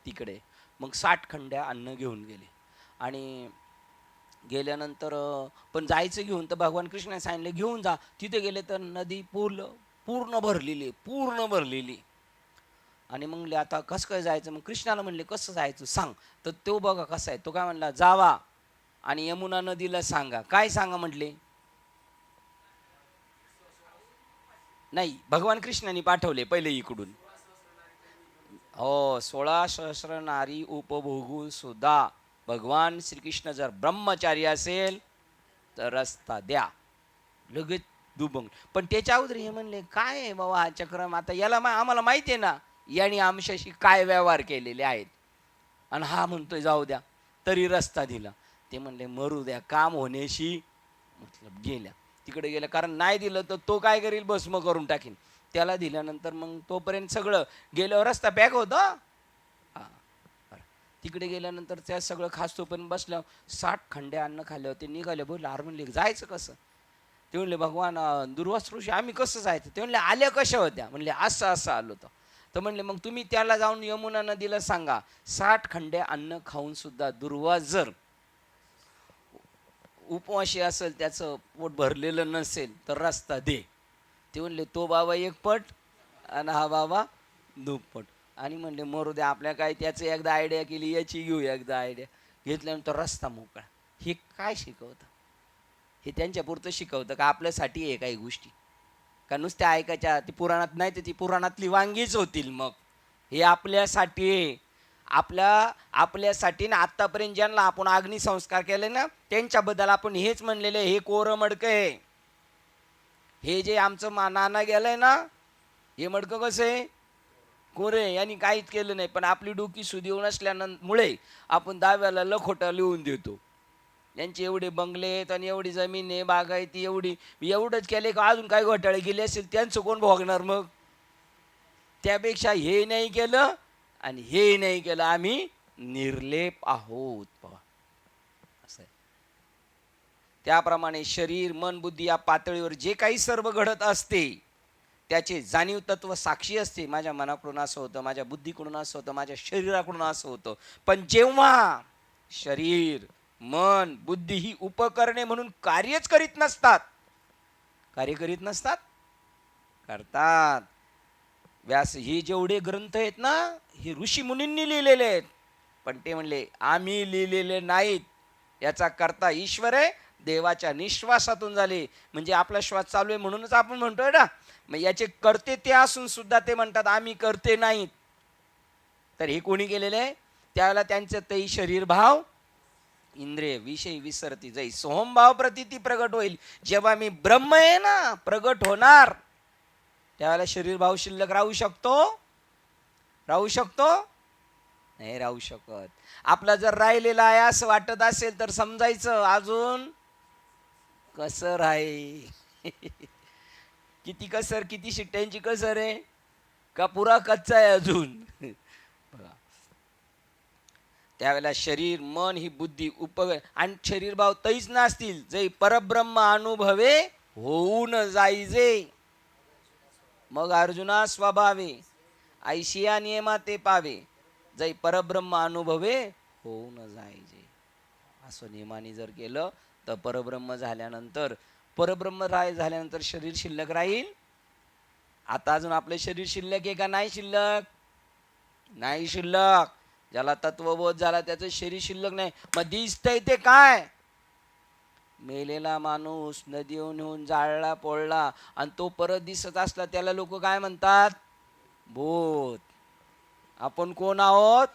तिकडे. मग 60 खंड्या अन्न घेऊन गेले, आणि गेल्यानंतर पण जायचं घेऊन तर भगवान कृष्णाने सांगितले घेऊन जा. तिथे गेले तर नदी पूर्ण भरलेली. आणि म्हणले आता कसं काय जायचं? मग कृष्णाला म्हणले कसं जायचं सांग. तर तो बघा कसा आहे, तो काय म्हणला, जावा आणि यमुना नदीला सांगा. काय सांगा म्हटले? नाही, भगवान कृष्णाने पाठवले पहिले इकडून. हो, 16 सहस्र नारी उपभोगून सुद्धा भगवान श्रीकृष्ण जर ब्रह्मचारी असेल तर रस्ता द्या, लगेच दुबंग. पण त्याच्या अगोदर हे म्हणले काय आहे बाबा हा चक्रम, आता याला आम्हाला माहिती आहे ना याने आमच्याशी काय व्यवहार केलेले आहेत, आणि हा म्हणतोय जाऊ द्या, तरी रस्ता दिला. ते म्हणले मरू द्या, काम होण्याशी मतलब. गेल्या तिकडे गेल्या, कारण नाही दिलं तर तो काय करील? भस्म करून टाकीन. त्याला दिल्यानंतर मग तोपर्यंत सगळं गेल्यावर रस्ता पॅक होता. तिकडे गेल्यानंतर त्या सगळं खास तोपर्यंत बसलं. 60 खंड्या अन्न खाल्ले होते, निघाले. बोल आर म्हणले जायचं कसं? ते म्हणले भगवान दुर्वास ऋषी आम्ही कसं जायचं? ते म्हणले आल्या कशा होत्या? म्हणले असं आलो होतं. तर म्हणले मग तुम्ही त्याला जाऊन यमुना नदीला सांगा 60 खंड्या अन्न खाऊन सुद्धा दुर्वास जर उपवाशी असेल, त्याचं पोट भरलेलं नसेल तर रस्ता दे. ते म्हणले तो बाबा एक पट आणि हा बाबा दुप्पट. आणि म्हणले मरू द्या, आपल्या काय त्याचं एकदा आयडिया केली, याची घेऊ एकदा आयडिया घेतल्यानंतर रस्ता मोकळा. हे काय शिकवतं? हे त्यांच्या पुरतं शिकवतं का आपल्यासाठी आहे काही गोष्टी? का नुसत्या ऐकायच्या? ती पुराणात नाही तर ती पुराणातली वांगीच होतील. मग हे आपल्यासाठी आहे, आपल्यासाठी ना. आत्तापर्यंत ज्यांना आपण अग्निसंस्कार केले ना त्यांच्याबद्दल आपण हेच म्हणलेले, हे कोरं मडकं आहे. हे जे आमचं नाना गेलंय ना, हे मडकं कसं आहे? कोरे. यांनी काहीच केलं नाही, पण आपली डोकी सुदेव नसल्यामुळे आपण दाव्याला लखोटा लिहून देतो. यांचे एवढे बंगले आहेत आणि एवढी जमीन आहे, बागायती एवढंच केले का अजून काय घोटाळे गेले असेल त्यांचं कोण भोगणार? मग त्यापेक्षा हे नाही केलं आणि हे नाही केलं, आम्ही निर्लेप आहोत. पहा असं आहे. त्याप्रमाणे शरीर मन बुद्धी या पातळीवर जे काही सर्व घडत असते त्याचे जाणीव तत्व साक्षी असते. माझ्या मनाकडून असं होतं, माझ्या बुद्धीकडून असं होतं, माझ्या शरीराकडून असं होतं. पण जेव्हा शरीर मन बुद्धी ही उपकरणे म्हणून कार्यच करीत नसतात, करतात. व्यास हे जेवढे ग्रंथ आहेत ना हे ऋषी मुनींनी लिहिलेले आहेत, पण ते म्हणले आम्ही लिहिलेले नाहीत. याचा कर्ता ईश्वर आहे, देवाच्या निश्वासातून झाले. म्हणजे आपला श्वास चालू आहे म्हणूनच आपण म्हणतोय ना. मग याचे करते ते असून सुद्धा ते म्हणतात आम्ही करते नाहीत. तर हे कोणी केलेलं आहे? त्यावेळेला त्यांचं ते शरीर भाव इंद्रिय विषय विसरती जाई, सोहमभाव प्रतिती प्रगट होईल. जेव्हा मी ब्रह्म आहे ना प्रगट होणार, त्यावेळेला शरीर भाव शिल्लक राहू शकतो? राहू शकतो? नाही राहू शकत. आपला जर राहिलेला आहे असं वाटत असेल तर समजायचं अजून कसर आहे. किती कसर, किती शिट्ट्यांची कसर आहे का पुरा कच्चा आहे अजून. बघा, त्यावेळेला शरीर मन ही बुद्धी आणि शरीर भाव तैच नसतील जे परब्रह्म अनुभवे होऊन जाईजे. मग अर्जुना स्वभावे ऐशिया नियमा ते पावे, जै परब्रह्म अनुभवे होऊन जायचे. असं नियमाने जर केलं तर परब्रह्म झाल्यानंतर, परब्रह्म झाल्यानंतर शरीर शिल्लक राहील. आता अजून आपलं शरीर शिल्लक आहे का नाही शिल्लक? नाही शिल्लक. ज्याला तत्वबोध झाला त्याचं शरीर शिल्लक नाही. मग दिसतंय ते काय? मेलेला माणूस नदीवर नेऊन जाळला पोळला आणि तो परत दिसत असला त्याला लोक काय म्हणतात? भूत. आपण कोण आहोत?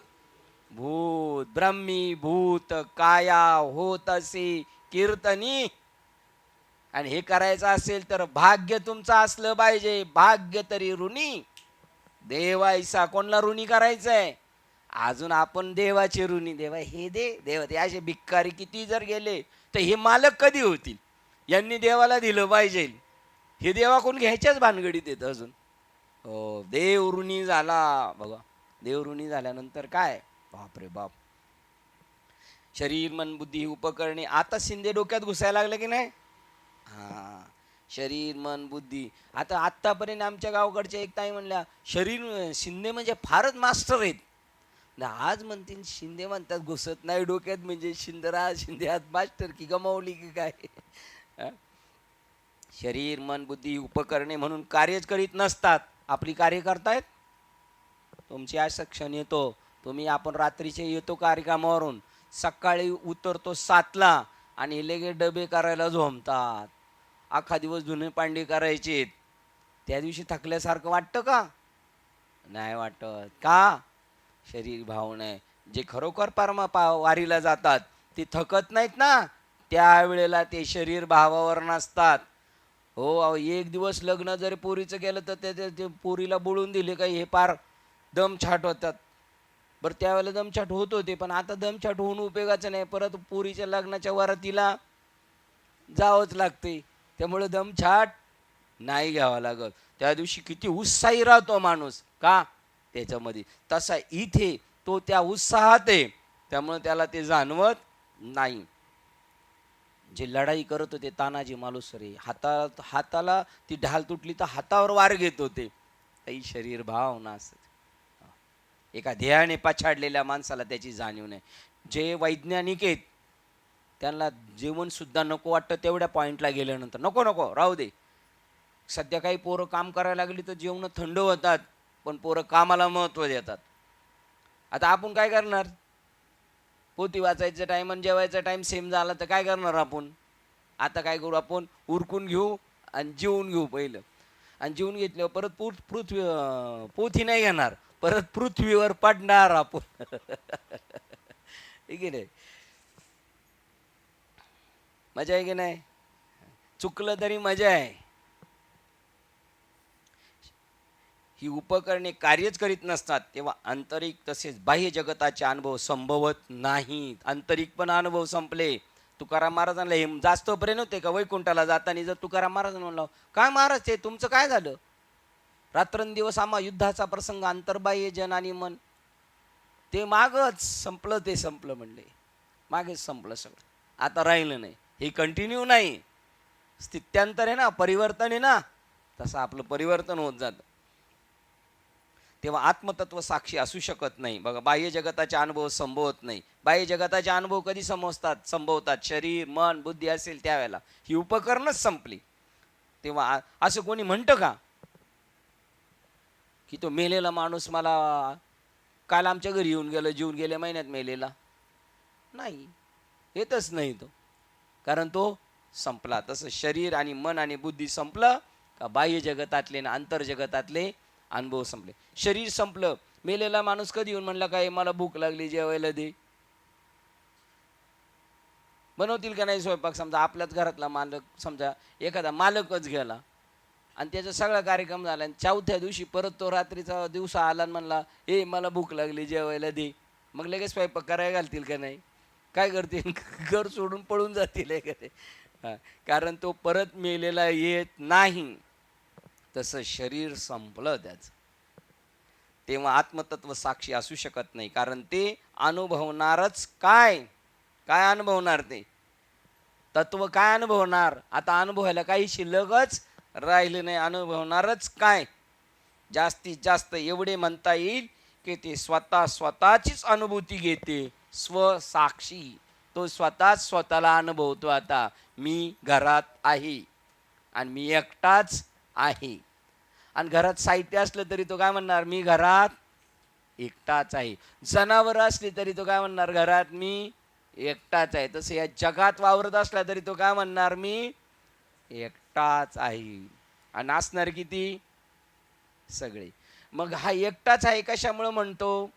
भूत. ब्रह्मी भूत काया होत असे कीर्तनी. आणि हे करायचं असेल तर भाग्य तुमचं असलं पाहिजे. भाग्य तरी ऋणी देवायसा. कोणला ऋणी करायचंय? अजून आपण देवाचे ऋणी. देवा हे दे, देवा ते. असे भिक्कारी किती जर गेले तर हे मालक कधी होतील? यांनी देवाला दिलं पाहिजे. हे देवाकडून घ्यायच्याच भानगडीत येत अजून. हो, देव ऋणी झाला. बघा, देव ऋणी झाल्यानंतर काय? बापरे बाप. शरीर मन बुद्धी उपकरणे. आता शिंदे डोक्यात घुसायला लागलं की नाही? हा, शरीर मन बुद्धी. आता आत्तापर्यंत आमच्या गावाकडच्या एक ताई म्हणल्या शरीर शिंदे म्हणजे फारच मास्टर आहेत. आज म्हणतील शिंदे म्हणतात घुसत नाही डोक्यात, म्हणजे शिंदराज शिंदे आज मास्टर की गमावली की काय? शरीर मन बुद्धी उपकरणे म्हणून कार्यच करीत नसतात. आपली कार्य करतायत. तुमची आज क्षण येतो, तुम्ही आपण रात्रीचे येतो कार्यक्रमावरून, सकाळी उतरतो 7ला आणि लगेच डबे करायला झोमतात. अख्खा दिवस धुणे पांडे करायचे. त्या दिवशी थकल्यासारखं वाटतं का? नाही वाटत. का? शरीर भाव नाही. जे खरोखर वारीला जातात ते थकत नाहीत ना, त्यावेळेला ते शरीर भावावर नसतात. हो, एक दिवस लग्न जरी पोरीचं केलं तर ते पोरीला बोलून दिले काही हे पार दमछाट होतात. बरं, त्यावेळेला दमछाट होत होते, पण आता दमछाट होऊन उपयोगाचं नाही. परत पोरीच्या लग्नाच्या वरातीला जावंच लागते. त्यामुळे दमछाट नाही घ्यावा लागत. त्या दिवशी किती उत्साही राहतो माणूस. का? त्याच्यामध्ये. तसा इथे तो त्या उत्साहात आहे, त्यामुळे त्याला ते जाणवत नाही. जे लढाई करत होते तानाजी मालुसरे, हाताला ती ढाल तुटली तर हातावर वार घेत होते. काही शरीर भाव नसत. एका ध्येयाने पछाडलेल्या माणसाला त्याची जाणीव नाही. जे वैज्ञानिक आहेत त्यांना जेवण सुद्धा नको वाटतं तेवढ्या पॉईंटला गेल्यानंतर. नको नको राहू दे. सध्या काही पोरं काम करायला लागली तर जेवण थंड होतात, पण पोरं कामाला महत्त्व देतात. आता आपण काय करणार? पोथी वाचायचं टाईम आणि जेवायचा टाईम सेम झाला तर काय करणार आपण? आता काय करू आपण? उरकून घेऊ आणि जेवून घेऊ पहिलं. आणि जेवून घेतल्यावर परत पोथी नाही घेणार, परत पृथ्वीवर पडणार आपण. ठीक आहे. मजा आहे की नाही? चुकलं तरी मजा आहे. ही उपकरणे कार्यच करीत नसतात तेव्हा आंतरिक तसेच बाह्य जगताचे अनुभव संभवत नाहीत. आंतरिक पण अनुभव संपले. तुकाराम महाराजांना हे जास्त प्रेम होते का वैकुंठाला जाताना? जर तुकाराम महाराजांना म्हणलं काय महाराज ते तुमचं काय झालं? रात्रंदिवस आम्हा युद्धाचा प्रसंग, अंतर्बाह्य जन आणि मन, ते मागच संपलं. ते संपलं म्हणले, मागेच संपलं सगळं. आता राहिलं नाही. हे कंटिन्यू नाही, स्थित्यांतर आहे ना, परिवर्तन आहे ना, तसं आपलं परिवर्तन होत जातं. तेव्हा आत्मतत्व साक्षी असू शकत नाही. बघा, बाह्य जगताचे अनुभव संभवत नाही. बाह्य जगताचे अनुभव कधी संभवतात? शरीर मन बुद्धी असेल त्यावेळेला. ही उपकरणच संपली. तेव्हा असं कोणी म्हणतं का की तो मेलेला माणूस मला काल आमच्या घरी येऊन गेलं, जेवून गेल्या महिन्यात मेलेला? नाही, येतच नाही तो. कारण तो संपला. तसं शरीर आणि मन आणि बुद्धी संपलं का बाह्य जगतातले ना अंतर जगतातले अनुभव संपले. शरीर संपलं, मेलेला माणूस कधी येऊन म्हणला काय मला भूक लागली जेवायला दे, बनवतील का नाही स्वयंपाक? समजा आपल्याच घरातला मालक, समजा एखादा मालकच गेला आणि त्याचा सगळा कार्यक्रम झाला आणि चौथ्या दिवशी परत तो रात्रीचा दिवसा आला आणि म्हणला ए मला भूक लागली जेवायला दे, मग लगेच स्वयंपाक करायला घालतील का नाही? काय करतील? घर सोडून पळून जातील आहे का ते? कारण तो परत मेलेला येत नाही. तसं शरीर संपलं त्याचं, तेव्हा आत्मतत्व साक्षी असू शकत नाही. कारण ते अनुभवणारच काय? काय अनुभवणार? ते तत्व काय अनुभवणार? आता अनुभवायला काही शिल्लकच राहिलं नाही. अनुभवणारच काय? जास्तीत जास्त एवढे म्हणता येईल की ते स्वतःचीच अनुभूती घेते, स्वसाक्षी. तो स्वतःच स्वतःला अनुभवतो. आता मी घरात आहे आणि मी एकटाच आहे. आणि घरात साहित्य असलं तरी तो काय म्हणणार? मी घरात एकटाच आहे. जनावरं असली तरी तो काय म्हणणार? घरात मी एकटाच आहे. तसं या जगात वावरत असला तरी तो काय म्हणणार? मी एकटाच आहे. आणि असणार किती? सगळे. मग हा एकटाच आहे कशामुळे म्हणतो?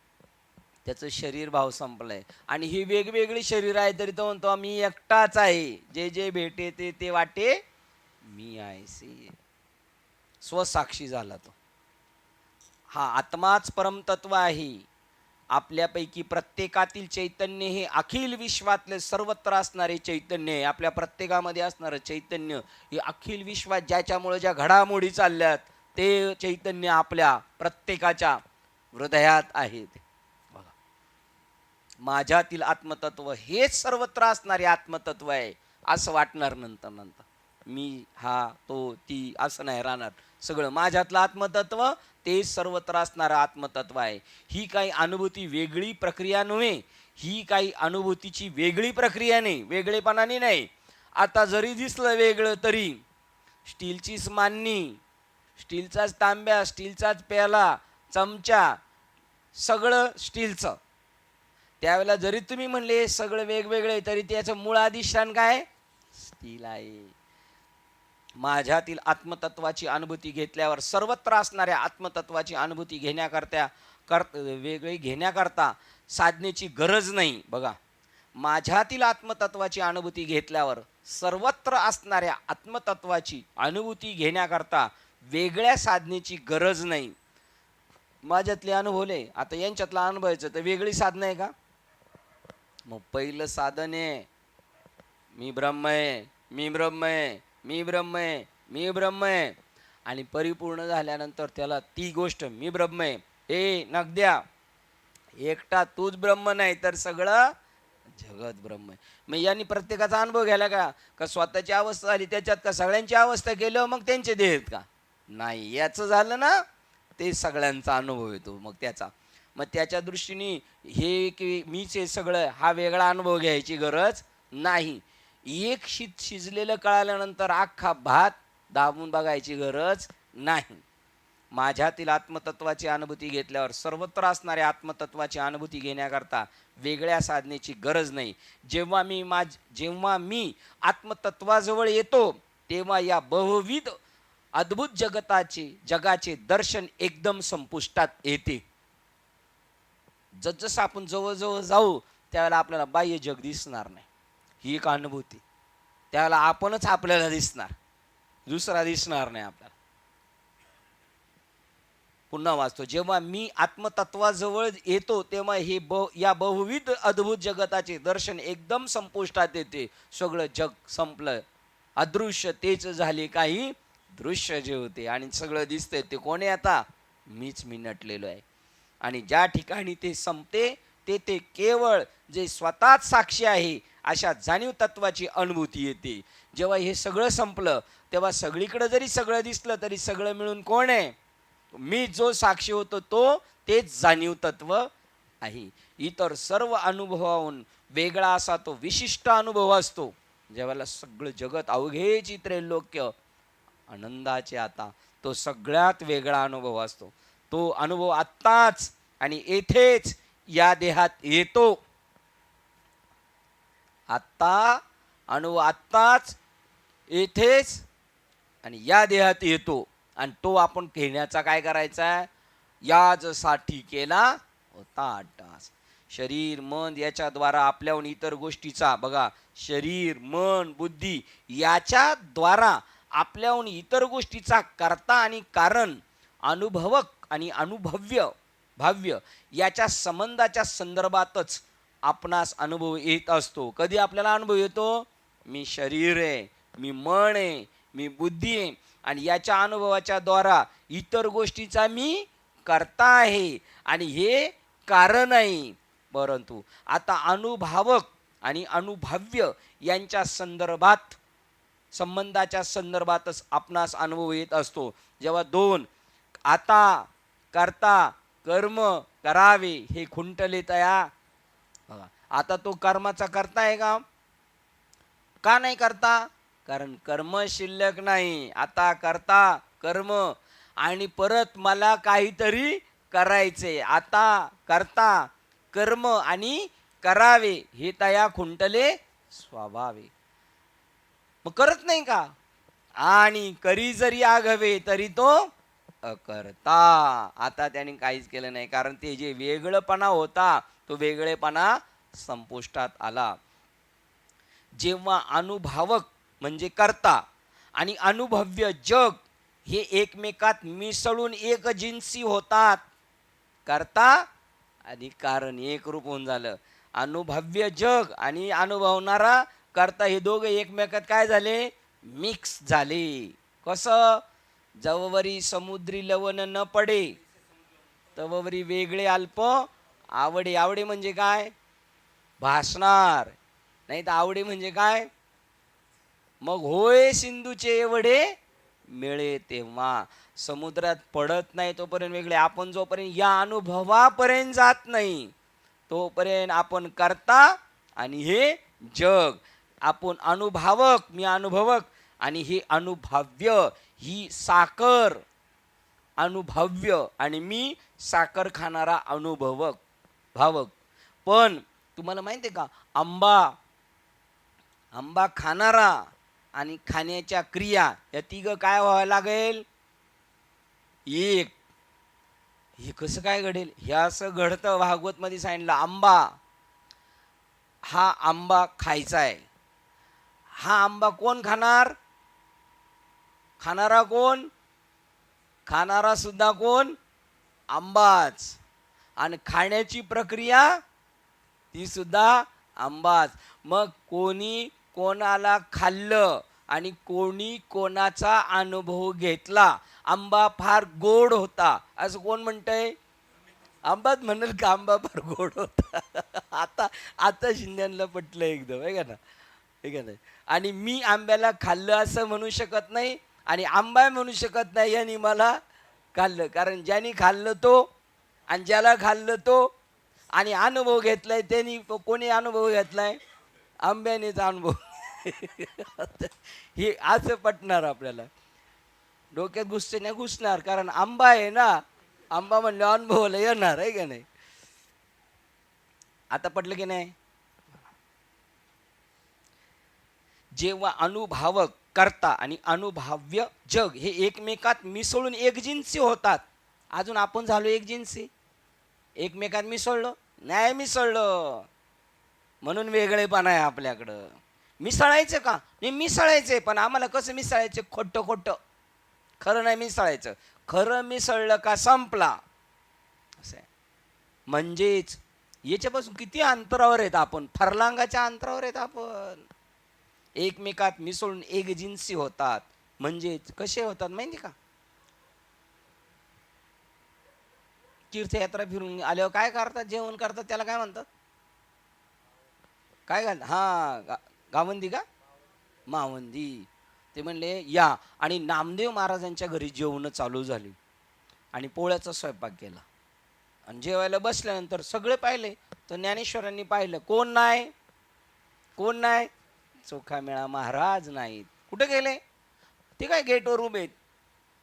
त्याचं शरीर भाव संपलंय आणि ही वेगवेगळी शरीर आहे तरी तो म्हणतो मी एकटाच आहे. जे जे भेटे ते ते वाटे मी आहे. स्वसाक्षी झाला तो. हा आत्माच परमतत्व आहे. आपल्यापैकी प्रत्येकातील चैतन्य हे अखिल विश्वातले सर्वत्र असणारे चैतन्य आहे. आपल्या प्रत्येकामध्ये असणारं चैतन्य हे अखिल विश्वात ज्याच्यामुळे ज्या घडामोडी चालल्यात ते चैतन्य आपल्या प्रत्येकाच्या हृदयात आहे. बघा, माझ्यातील आत्मतत्व हेच सर्वत्र असणारे आत्मतत्व आहे असं वाटणार नंतर नंतर. मी हा तो ती असं नाही राहणार. सगळं माझ्यातलं आत्मतत्व ते सर्वत्र असणारं आत्मतत्व आहे. ही काही अनुभूती वेगळी प्रक्रिया नव्हे. ही काही अनुभूतीची वेगळी प्रक्रिया नाही, वेगळेपणाने नाही. आता जरी दिसलं वेगळं तरी स्टीलचीच मांडणी, स्टीलचाच तांब्या, स्टीलचाच प्याला, चमचा, सगळं स्टीलचं. त्यावेळेला जरी तुम्ही म्हणले सगळं वेगवेगळे तरी त्याचं मूळ अधिष्ठान काय? स्टील आहे. माझ्यातील आत्मतत्वाची अनुभूती घेतल्यावर सर्वत्र असणाऱ्या आत्मतत्वाची अनुभूती वेगळी घेण्याकरता साधनेची गरज नाही. बघा, माझ्यातील आत्मतत्वाची अनुभूती घेतल्यावर सर्वत्र असणाऱ्या आत्मतत्वाची अनुभूती घेण्याकरता वेगळ्या साधनेची गरज नाही. माझ्यातले अनुभवले, आता यांच्यातला अनुभवायचं तर वेगळी साधनं आहे का? मग पहिलं साधन आहे मी ब्रह्म आहे, मी ब्रह्म आहे, मी ब्रह्म आहे, मी ब्रह्म आहे. आणि परिपूर्ण झाल्यानंतर त्याला ती गोष्ट मी ब्रह्म आहे हे नगद्या एकटा तूच ब्रह्म नाही तर सगळं जगत ब्रह्म आहे. मग यांनी प्रत्येकाचा अनुभव घ्यायला का स्वतःची अवस्था झाली त्याच्यात का सगळ्यांची अवस्था केलं मग त्यांचे देह आहेत का? नाही. याचं झालं ना ते सगळ्यांचा अनुभव येतो मग त्याचा. मग त्याच्या दृष्टीने हे की मीच हे सगळं हा वेगळा अनुभव घ्यायची गरज नाही. एक शिजलेलं कळाल्यानंतर अख्खा भात दाबून बघायची गरज नाही. माझ्यातील आत्मतत्वाची अनुभूती घेतल्यावर सर्वत्र असणाऱ्या आत्मतत्वाची अनुभूती घेण्याकरता वेगळ्या साधनेची गरज नाही. जेव्हा मी आत्मतत्वाजवळ येतो तेव्हा या बहुविध अद्भुत जगाचे दर्शन एकदम संपुष्टात येते. जसजसं आपण जवळजवळ जाऊ त्यावेळेला आपल्याला बाह्य जग दिसणार नाही. ही एक अनुभूती. त्यावेळेला आपणच आपल्याला दिसणार, दुसरा दिसणार नाही आपल्याला. पुन्हा वाचतो, जेव्हा मी आत्मतत्वाजवळ येतो तेव्हा या बहुविध अद्भुत जगताचे दर्शन एकदम संपुष्टात येते. सगळं जग संपलं, अदृश्य तेच झाले काही दृश्य जे होते आणि सगळं दिसतंय ते कोण आहे? आता मीच मी नटलेलो आहे. आणि ज्या ठिकाणी ते संपते ते केवळ जे स्वतःच साक्षी आहे अशा जाणीव तत्वाची अनुभूती येते. जेव्हा हे सगळं संपलं तेव्हा सगळीकडे जरी सगळं दिसलं तरी सगळं मिळून कोण आहे? मी जो साक्षी होतो तो तेच जाणीव तत्व आहे. इतर सर्व अनुभवाहून वेगळा असा तो विशिष्ट अनुभव असतो. जेव्हा सगळं जगत अवघे चित्रैलोक्य आनंदाचे आता तो सगळ्यात वेगळा अनुभव असतो. तो अनुभव आत्ताच आणि येथेच या देहात येतो. आत्ता अनुभव आत्ताच येथेच आणि या देहात येतो आणि तो आपण घेण्याचा काय करायचा आहे, याजसाठी केला होता अट्टास. शरीर मन याच्याद्वारा आपल्याहून इतर गोष्टीचा, बघा, शरीर मन बुद्धी याच्याद्वारा आपल्याहून इतर गोष्टीचा करता आणि कारण, अनुभवक आणि अनुभव्य भाव्य याच्या संबंधाच्या संदर्भातच आपणास अनुभव येत असतो. कधी आपल्याला अनुभव येतो, मी शरीर आहे, मी मन आहे, मी बुद्धी आहे आणि याच्या अनुभवाच्या द्वारा इतर गोष्टीचा मी करता आहे आणि हे कारण आहे. परंतु आता अनुभवक आणि अनुभव्य यांच्या संदर्भात, संबंधाच्या संदर्भातच आपणास अनुभव येत असतो. जेव्हा दोन आता करता कर्म करावे हे खुंटले तया, आता तो कर्माचा करता आहे का नाही करता, कारण कर्म शिल्लक नाही. आता करता कर्म आणि परत मला काहीतरी करायचे. आता करता कर्म आणि करावे हे तया खुंटले स्वभावे. मग करत नाही का, आणि करी जरी आघवे तरी तो अकर्ता. आता त्याने काहीच केलं नाही, कारण ते जे वेगळेपणा होता तो वेगळेपणा संपुष्टात आला. जेव्हा अनुभवक म्हणजे करता आणि अनुभव्य जग हे एकमेकात मिसळून एक जिन्सी होतात, करता आणि कारण एक रूप होऊन झालं. अनुभव्य जग आणि अनुभवणारा करता हे दोघे एकमेकात काय झाले, मिक्स झाले. कसं, जववरी समुद्री लवण न पडे तववरी वेगळे अल्प आवडे. आवडे म्हणजे काय, भासणार, नाही तर आवडे म्हणजे काय, मग होय सिंधूचे एवढे मिळे तेव्हा. समुद्रात पडत नाही तोपर्यंत वेगळे. आपण जोपर्यंत या अनुभवापर्यंत जात नाही तोपर्यंत आपण करता आणि हे जग. आपण अनुभवक, मी अनुभवक आणि हे अनुभव्य, ही साखर अनुभव्य आणि मी साखर खाणारा अनुभवक भावक. पण तुम्हाला माहिती आहे का, आंबा खाणारा आणि खाण्याच्या क्रिया या तिघं काय व्हावं लागेल, एक. हे कसं काय घडेल, हे असं घडतं. भागवत मध्ये सांगितलं, हा आंबा खायचा आहे. हा आंबा कोण खाणार, खाणारा कोण, खाणारा सुद्धा कोण, आंबाच. आणि खाण्याची प्रक्रिया ती सुद्धा आंबाच. मग कोणी कोणाला खाल्लं आणि कोणी कोणाचा अनुभव घेतला. आंबा फार गोड होता असं कोण म्हणतंय, आंबाच म्हणेल का आंबा फार गोड होता. आता शिंद्यांना पटलं एकदम, आहे का ना, आहे का नाही. आणि मी आंब्याला खाल्लं असं म्हणू शकत नाही आणि आंबा म्हणू शकत नाही यांनी मला खाल्लं. कारण ज्यांनी खाल्लं तो आणि ज्याला खाल्लं तो आणि अनुभव घेतलाय त्यांनी, कोणी अनुभव घेतलाय, आंब्यानेच अनुभव. हे असं पटणार आपल्याला, डोक्यात घुसते नाही घुसणार, कारण आंबा आहे ना, आंबा म्हणलं अनुभवाला येणार, आहे का नाही. आता पटलं की नाही. जेव्हा अनुभवक करता आणि अनुभव्य जग हे एकमेकात मिसळून एकजिन्सी होतात. अजून आपण झालो एकजिन्सी, एकमेकात मिसळलो नाही, मिसळलं म्हणून वेगळेपणा आहे आपल्याकडं. मिसळायचं का नाही, मिसळायचे, पण आम्हाला कसं मिसळायचं, खोटं खोटं, खरं नाही मिसळायचं. खरं मिसळलं का संपला असं आहे. म्हणजेच याच्यापासून किती अंतरावर आहेत आपण, फरलांगाच्या अंतरावर आहेत आपण. एकमेकात मिसळून एकजिन्सी होतात. म्हणजेच कसे होतात माहिती का, तीर्थयात्रा फिरून आल्यावर काय करतात, जेवण करतात, त्याला काय म्हणतात, काय घाल, हा गावंदी का मावंदी. ते म्हणले या, आणि नामदेव महाराजांच्या घरी जेवण चालू झाली आणि पोळ्याचा स्वयंपाक केला आणि जेवायला बसल्यानंतर सगळे पाहिले, तर ज्ञानेश्वरांनी पाहिलं, कोण नाही, कोण नाही, चोखामेळा महाराज नाहीत. कुठे गेले, ते काय गेटवर उभे आहेत.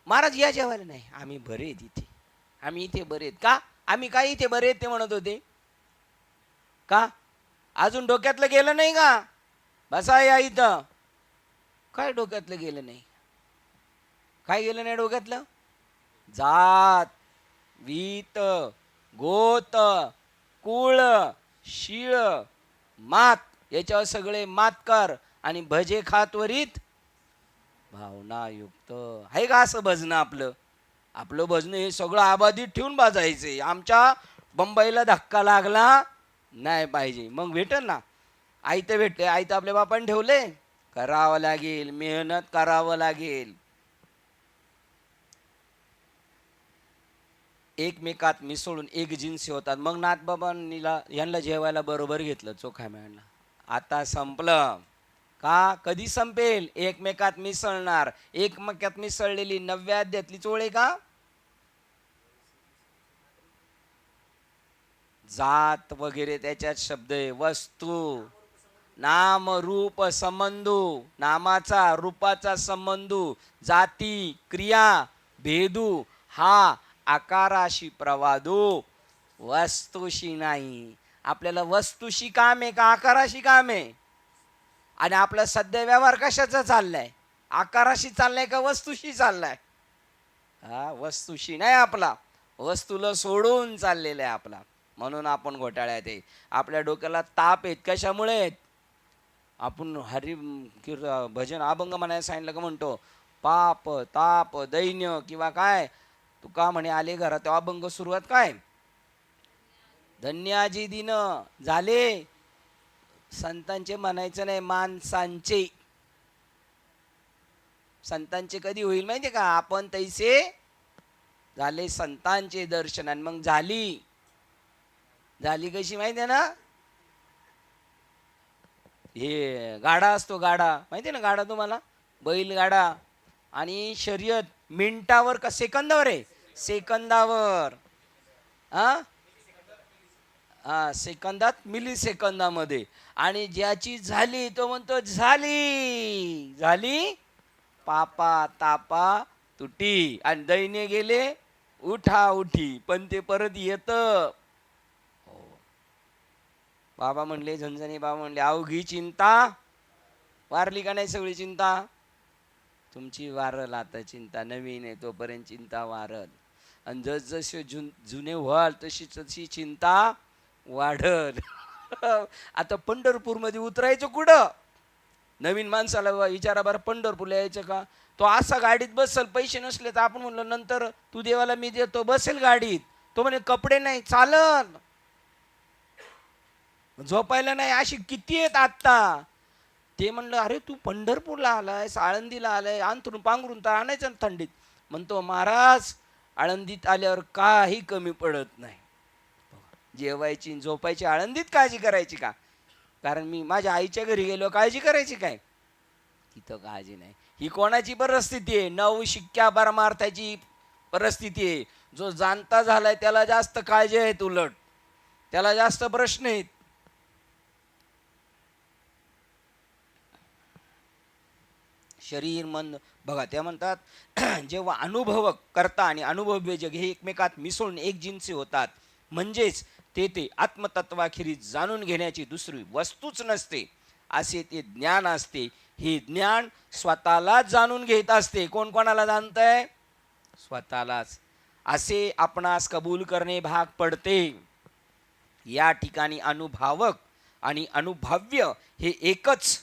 महाराज या जेवायला, नाही आम्ही बरे आहेत इथे, आम्ही इथे बरे आहेत. का, आम्ही काय इथे बरे आहेत ते म्हणत होते का, अजून डोक्यातलं गेलं नाही का, बसा या इथं. काय डोक्यातलं गेलं नाही? काय गेलं नाही डोक्यातलं? जात, वीत, गोत, कुळ, शीळ, मात, याच्यावर सगळे मात कर आणि भजे खात वरीत भावनायुक्त. आहे का असं भजनं आपलं? आपलं भजनं हे सगळं आबाधित ठेवून बाजायचे. आमच्या बंबईला धक्का लागला नाही पाहिजे. मग भेटेल ना. आयतं भेटले, आयतं आपल्या बापाने ठेवले, करावं लागेल, मेहनत करावं लागेल. एकमेकात मिसळून एक जिन्सी होतात. मग नाथबाबांनीला यांना जेवायला बरोबर घेतलं चोखा मिळाला. आता संपलं का? कधी संपेल? एकमेकात मिसळणार. एकमेकात मिसळलेली 9व्या अध्यायातली चोळ आहे का? जात वगैरे त्याच्यात शब्द आहे. वस्तू, नाम रूप संबंधू, नामाचा रूपाचा संबंधू, जाती क्रिया भेदू, हा आकाराशी प्रवादू, वस्तूशी नाही. आपल्याला वस्तूशी काम आहे का आकाराशी काम आहे? आणि आपला सध्या व्यवहार कशाचा चाललाय? आकाराशी चाललाय का वस्तूशी चाललाय? हा, वस्तूशी नाही आपला, वस्तूला सोडून चाललेला आहे आपला. म्हणून आपण घोटाळ्यात आहे. आपल्या डोक्याला ताप आहेत. कशामुळे? आपण भजन अभंग म्हणायला सांगितलं का म्हणतो पाप ताप दैन्य किंवा काय तुका म्हणे आले घरात, तेव्हा अभंग सुरुवात काय? धन्याजी दिन झाले. संतांचे म्हणायचं नाही, माणसांचे. संतांचे कधी होईल माहितीये का? आपण तैसे झाले संतांचे दर्शन. आणि मग झाली कशी माहिती आहे ना? हे गाडा असतो, गाडा माहिती आहे ना? गाडा तुम्हाला, बैलगाडा. आणि शर्यत मिनिटावर का सेकंदावर आहे? सेकंदावर. सेकंदात, मिली सेकंदामध्ये. आणि ज्याची झाली तो म्हणतो झाली पापा तापा तुटी. आणि दैन्य गेले उठा उठी. पण ते परत येत. बाबा म्हणले, झणझणी बाबा म्हणले, अवघी चिंता वारली का नाही सगळी चिंता? तुमची वारल आता चिंता. नवीन आहे तोपर्यंत चिंता वारल. आणि जसजसे जुने व्हाल तशी चिंता वाढल. आता पंढरपूरमध्ये उतरायचं कुठं? नवीन माणसाला विचारा बरं, पंढरपूरला यायचं का? तो असा गाडीत बसल, पैसे नसले तर आपण म्हणलं नंतर तू देवाला मी देतो, बसेल गाडीत. तो म्हणे कपडे नाही, चालन. झोपायला नाही. अशी किती आहेत आत्ता. ते म्हणलं अरे तू पंढरपूरला आलाय, आळंदीला आलाय, अंथरून पांघरून तर आणायचं ना थंडीत. म्हणतो महाराज आळंदीत आल्यावर काही कमी पडत नाही. जेवायची झोपायची आळंदीत काळजी करायची का? कारण मी माझ्या आईच्या घरी गेलो, काळजी करायची काय? तिथं काळजी नाही. ही कोणाची परिस्थिती आहे? 9 शिक्क्या परमार्थाची परिस्थिती आहे. जो जाणता झालाय त्याला जास्त काळजी आहेत, उलट त्याला जास्त प्रश्न आहेत. शरीर मन बघा, त्या म्हणतात जेव्हा अनुभव करता आणि अनुभव्य जग हे एकमेकात मिसळून एक जिन्सी होतात, म्हणजेच ते आत्मतत्वाखेरीज जाणून घेण्याची दुसरी वस्तूच नसते, असे ते ज्ञान असते. हे ज्ञान स्वतःलाच जाणून घेत असते. कोण कोणाला जाणतंय? स्वतःलाच. असे आपणास कबूल करणे भाग पडते. या ठिकाणी अनुभवक आणि अनुभव्य हे एकच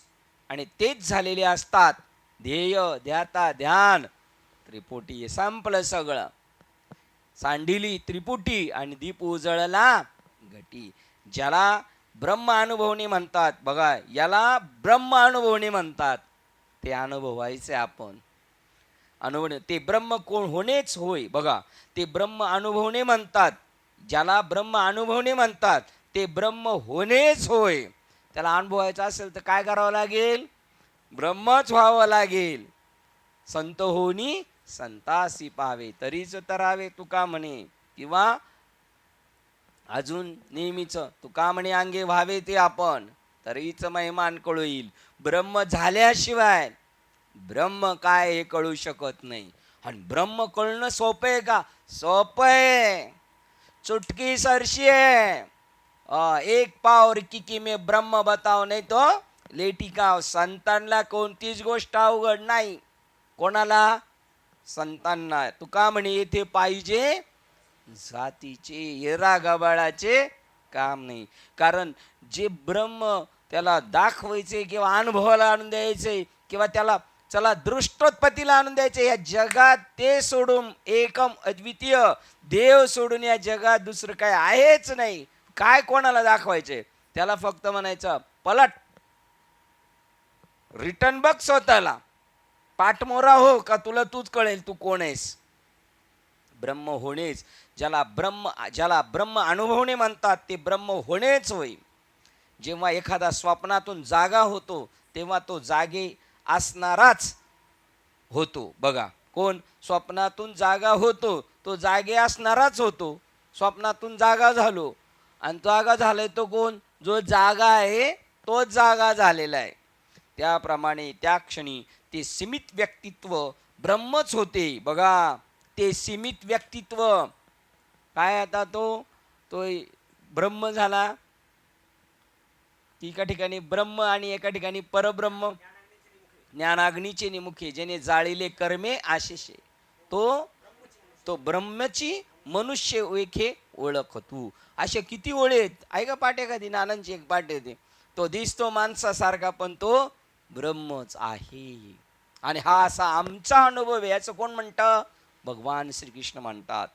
आणि तेच झालेले असतात. ध्येय ध्याता ध्यान त्रिपुटी. संपलं सगळं. सांडिली त्रिपुटी आणि दीप उजळला घटी. ज्याला ब्रह्म अनुभवणे म्हणतात, बघा याला ब्रह्म अनुभवणे म्हणतात. ते अनुभवायचे आपण. अनुभवणे ते ब्रह्म कोण होणेच होय. बघा ते ब्रह्म अनुभवणे म्हणतात. ज्याला ब्रह्म अनुभवणे म्हणतात ते ब्रह्म होणेच होय. त्याला अनुभवायचं असेल तर काय करावं लागेल? ब्रह्मच व्हावं लागेल. संत होनी संतासी पावे तरीच तरावे तुका म्हणे. किंवा अजून नेहमीच तुका म्हणे अंगे व्हावे ते आपण तरीच महिमान कळू येईल. ब्रह्म झाल्याशिवाय ब्रह्म काय हे कळू शकत नाही. आणि ब्रह्म कळणं सोपं आहे का? सोपं आहे. चुटकी सरशी आहे. एक पाव की में ब्रह्म बताओ, नहीं तो लेटिकाव. संतांना कोणतीच गोष्ट अवघड नाही. कोणाला? संतांना. तुका म्हणे येथे पाहिजे जातीचे येरा गबाळाचे काम नाही. कारण जे ब्रह्म त्याला दाखवायचे किंवा अनुभवाला आणून द्यायचे किंवा त्याला चला दृष्टोत्पत्तीला आणून द्यायचे या जगात, ते सोडून एकम अद्वितीय देव सोडून या जगात दुसरं काय आहेच नाही. काय कोणाला दाखवायचे? त्याला फक्त म्हणायचं पलट, रिटर्न बघ स्वतःला, पाठमोरा हो का तुला तूच कळेल तू कोण आहेस. ब्रह्म होणेच, ज्याला ब्रह्म अनुभवणे म्हणतात ते ब्रह्म होणेच होय. जेव्हा एखादा स्वप्नातून जागा होतो तेव्हा तो जागे असणाराच होतो. बघा, कोण स्वप्नातून जागा होतो तो जागे असणाराच होतो. स्वप्नातून जागा झालो आणि जागा झालाय तो कोण? जो जागा आहे तोच जागा झालेला आहे. त्याप्रमाणे त्या क्षणी ते सीमित व्यक्तित्व ब्रह्मच होते. बघा, ते सीमित व्यक्तित्व काय, आता तो ब्रह्म झाला. एका ठिकाणी ब्रह्म आणि एका ठिकाणी परब्रह्म. ज्ञानाग्नीचे निमुखे जेने जाळीले कर्मे आशिषे, तो ब्रह्मची मनुष्य ओळखे ओळख तू. असे किती ओळी आहेत. ऐका पाठ कधी नानांची एक पाठ येते, तो दिसतो माणसासारखा पण तो ब्रह्मच आहे. आणि हा असा आमचा अनुभव आहे. याचं कोण म्हणतं? भगवान श्रीकृष्ण म्हणतात.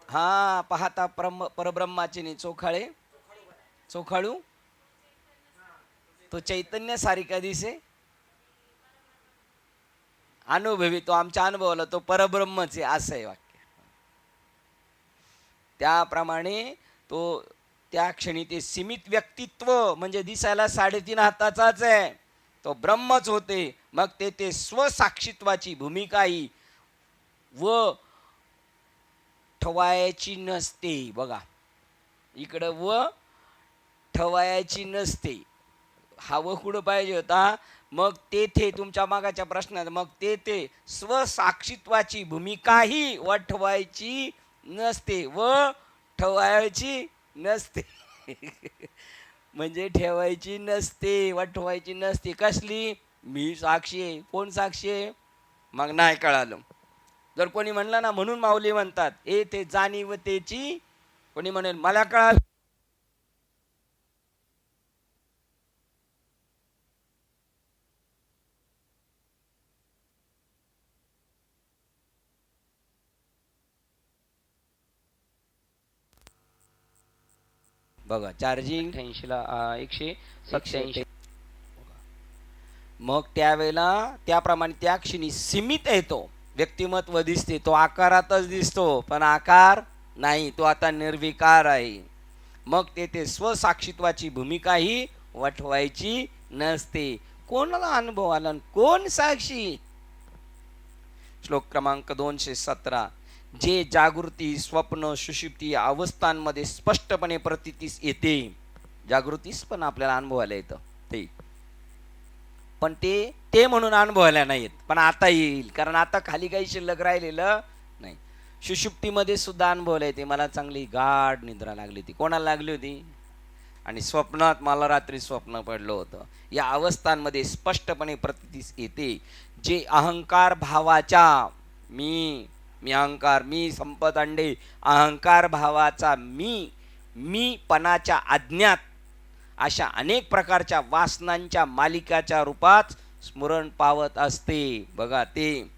हा, पाहता परब्रह्माचे नि चोखाळू तो चैतन्य सारिका दिसे. अनुभवी तो आमच्या अनुभवाला तो परब्रह्मच आहे, असं आहे वाक्य. त्याप्रमाणे तो त्या क्षणी ते सीमित व्यक्तित्व म्हणजे दिसायला 3.5 हाताचाच आहे तो ब्रह्मच होते. मग ते स्वसाक्षित्वाची भूमिकाही व ठवायची नसते. बघा, इकडं व ठवायची नसते. हवं कुठं पाहिजे होता? मग तेथे तुमच्या मागाच्या प्रश्नात मग ते स्वसाक्षित्वाची भूमिकाही वठवायची नसते व ठवायची नसते. म्हणजे ठेवायची नसते, वठवायची नसते. कसली? मी साक्षी आहे. कोण साक्षी आहे? मग नाही कळालं. जर कोणी म्हणलं ना, म्हणून माऊली म्हणतात ते जाणीवतेची. कोणी म्हणेल मला कळालं, बघा चार्जिंग 187. मग त्यावेळेला त्याप्रमाणे त्या क्षणी सीमित आहे तो व्यक्तिमत्व दिसते. तो आकारातच दिसतो पण आकार नाही, तो आता निर्विकार आहे. मग ते स्वसाक्षित्वाची भूमिकाही वठवायची नसते. कोणाला अनुभव आला? कोण साक्षी? श्लोक क्रमांक 217. जे जागृती, स्वप्न, सुषुप्ती अवस्थांमध्ये स्पष्टपणे प्रतीतीस येते. जागृतीस पण आपल्याला अनुभवायला येतं ते, पण ते म्हणून अनुभवायला नाही येत. पण आता येईल, कारण आता खाली काही शिल्लक राहिलेलं नाही. सुषुप्तीमध्ये सुद्धा अनुभवायला येते. मला चांगली गाढ निद्रा लागली होती. कोणाला लागली होती? आणि स्वप्नात मला रात्री स्वप्न पडलं होतं. या अवस्थांमध्ये स्पष्टपणे प्रतीतीस येते. जे अहंकार भावाच्या मी अहंकार, मी संपत अंडे, अहंकार भावाचा मी पणाच्या अज्ञात अशा अनेक प्रकारच्या वासनांच्या मालिकाच्या रूपात स्मरण पावत असते. बघा, ते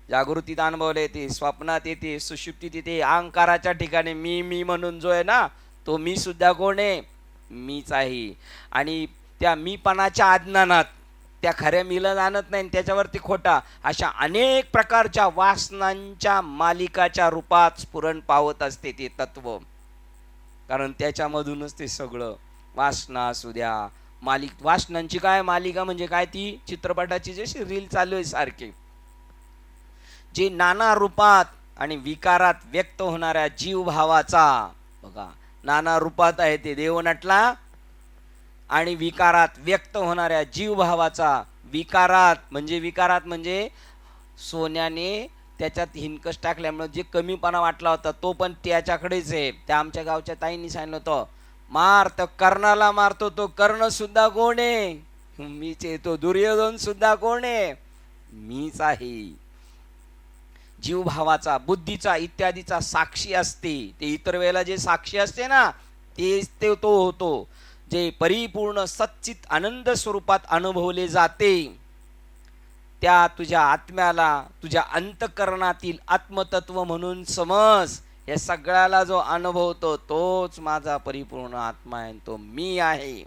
जागृतीत अनुभवले येते, स्वप्नात येते, सुषुप्तीत येते. अहंकाराच्या ठिकाणी मी म्हणून जो आहे ना, तो मी सुद्धा कोण आहे? मीच आहे. आणि त्या मीपणाच्या अज्ञानात त्या खऱ्या मीला जाणत नाही, त्याच्यावरती खोटा, अशा अनेक प्रकारच्या वासनांच्या मालिकाच्या रूपात स्फुरण पावत असते ते तत्व. कारण त्याच्यामधूनच ते सगळं वासना असू द्या, वासनांची काय मालिका म्हणजे काय? ती चित्रपटाची जशी रील चालू आहे सारखी, जे नाना रूपात आणि विकारात व्यक्त होणाऱ्या जीवभावाचा. बघा, नाना रूपात आहे ते देव नटला आणि विकारात व्यक्त होणाऱ्या जीवभावाचा. विकारात म्हणजे सोन्याने त्याच्यात हिनकस टाकल्यामुळे जे कमीपणा वाटला होता तो पण त्याच्याकडेच आहे. त्या आमच्या गावच्या ताईंनी सांगितलं होतं, मार, तर कर्णाला मारतो तो कर्ण सुद्धा कोण आहे? मीच आहे. तो दुर्योधन सुद्धा कोण आहे? मीच आहे. जीवभावाचा, बुद्धीचा इत्यादीचा साक्षी असते. ते इतर वेळेला जे साक्षी असते ना, तेच ते तो होतो जे परिपूर्ण सच्चित आनंद स्वरूपात अनुभवले जाते. त्या तुझ्या आत्म्याला तुझ्या अंतःकरणातील आत्मतत्व म्हणून समज. या सगळ्याला जो अनुभवतो तोच माझा परिपूर्ण आत्मा आहे, तो मी आहे.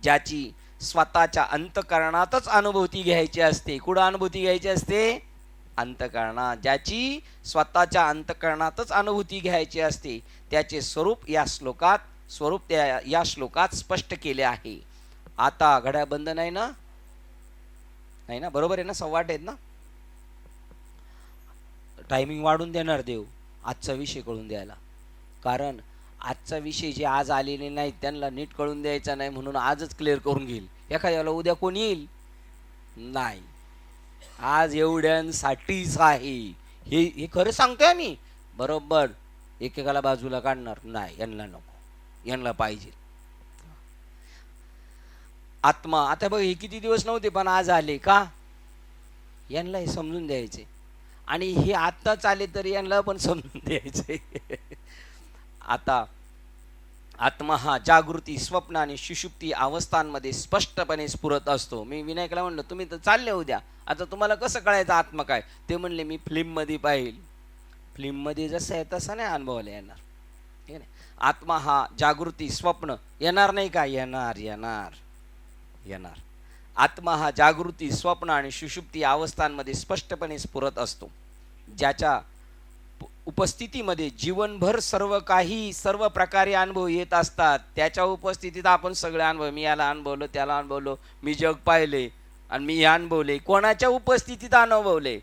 ज्याची स्वतःच्या अंतःकरणातच अनुभूती घ्यायची असते. कुठं अनुभूती घ्यायची असते? अंतःकरणात. ज्याची स्वतःच्या अंतःकरणातच अनुभूती घ्यायची असते त्याचे स्वरूप या श्लोकात स्पष्ट केले आहे. आता घड्याळ बंद नाही ना? नाही ना? बरोबर आहे ना? 8:15 आहेत ना? टायमिंग वाढून देणार देव आजचा विषय कळून द्यायला. कारण आजचा विषय जे आज आलेले नाहीत त्यांना नीट कळून द्यायचा नाही, म्हणून आजच क्लिअर करून घेईल. एखाद्याला उद्या कोण येईल नाही. आज एवढ्यांसाठीच आहे. हे खरं सांगतोय मी. बरोबर एकेकाला बाजूला काढणार नाही, यांना नको, यांना पाहिजे आत्मा. आता बघ, हे किती दिवस नव्हते पण आज आले का? यांना हे समजून द्यायचे. आणि हे आत्ताच आले तरी यांना पण समजून द्यायचे. आता आत्मा हा जागृती, स्वप्न आणि सुषुप्ती अवस्थांमध्ये स्पष्टपणे स्फुरत असतो. मी विनायकला म्हणलं, तुम्ही तर चालले उद्या, आता तुम्हाला कसं कळायचं आत्मा काय? ते म्हणले, मी फिल्ममध्ये पाहिल. फिल्ममध्ये जसं आहे तसं नाही अनुभवायला येणार. ठीक आहे. आत्मा हा जागृती, स्वप्न येणार नाही का? येणार येणार येणार. आत्मा हा जागृती, स्वप्न आणि सुषुप्ती अवस्थांमध्ये स्पष्टपणे स्फुरत असतो. ज्याच्या उपस्थितीमध्ये जीवनभर सर्व प्रकारे अनुभव येत असतात. त्याच्या उपस्थितीत आपण सगळे अनुभव, मी याला अनुभवलं, त्याला अनुभवलं, मी जग पाहिले आणि मी हे अनुभवले. कोणाच्या उपस्थितीत अनुभवले?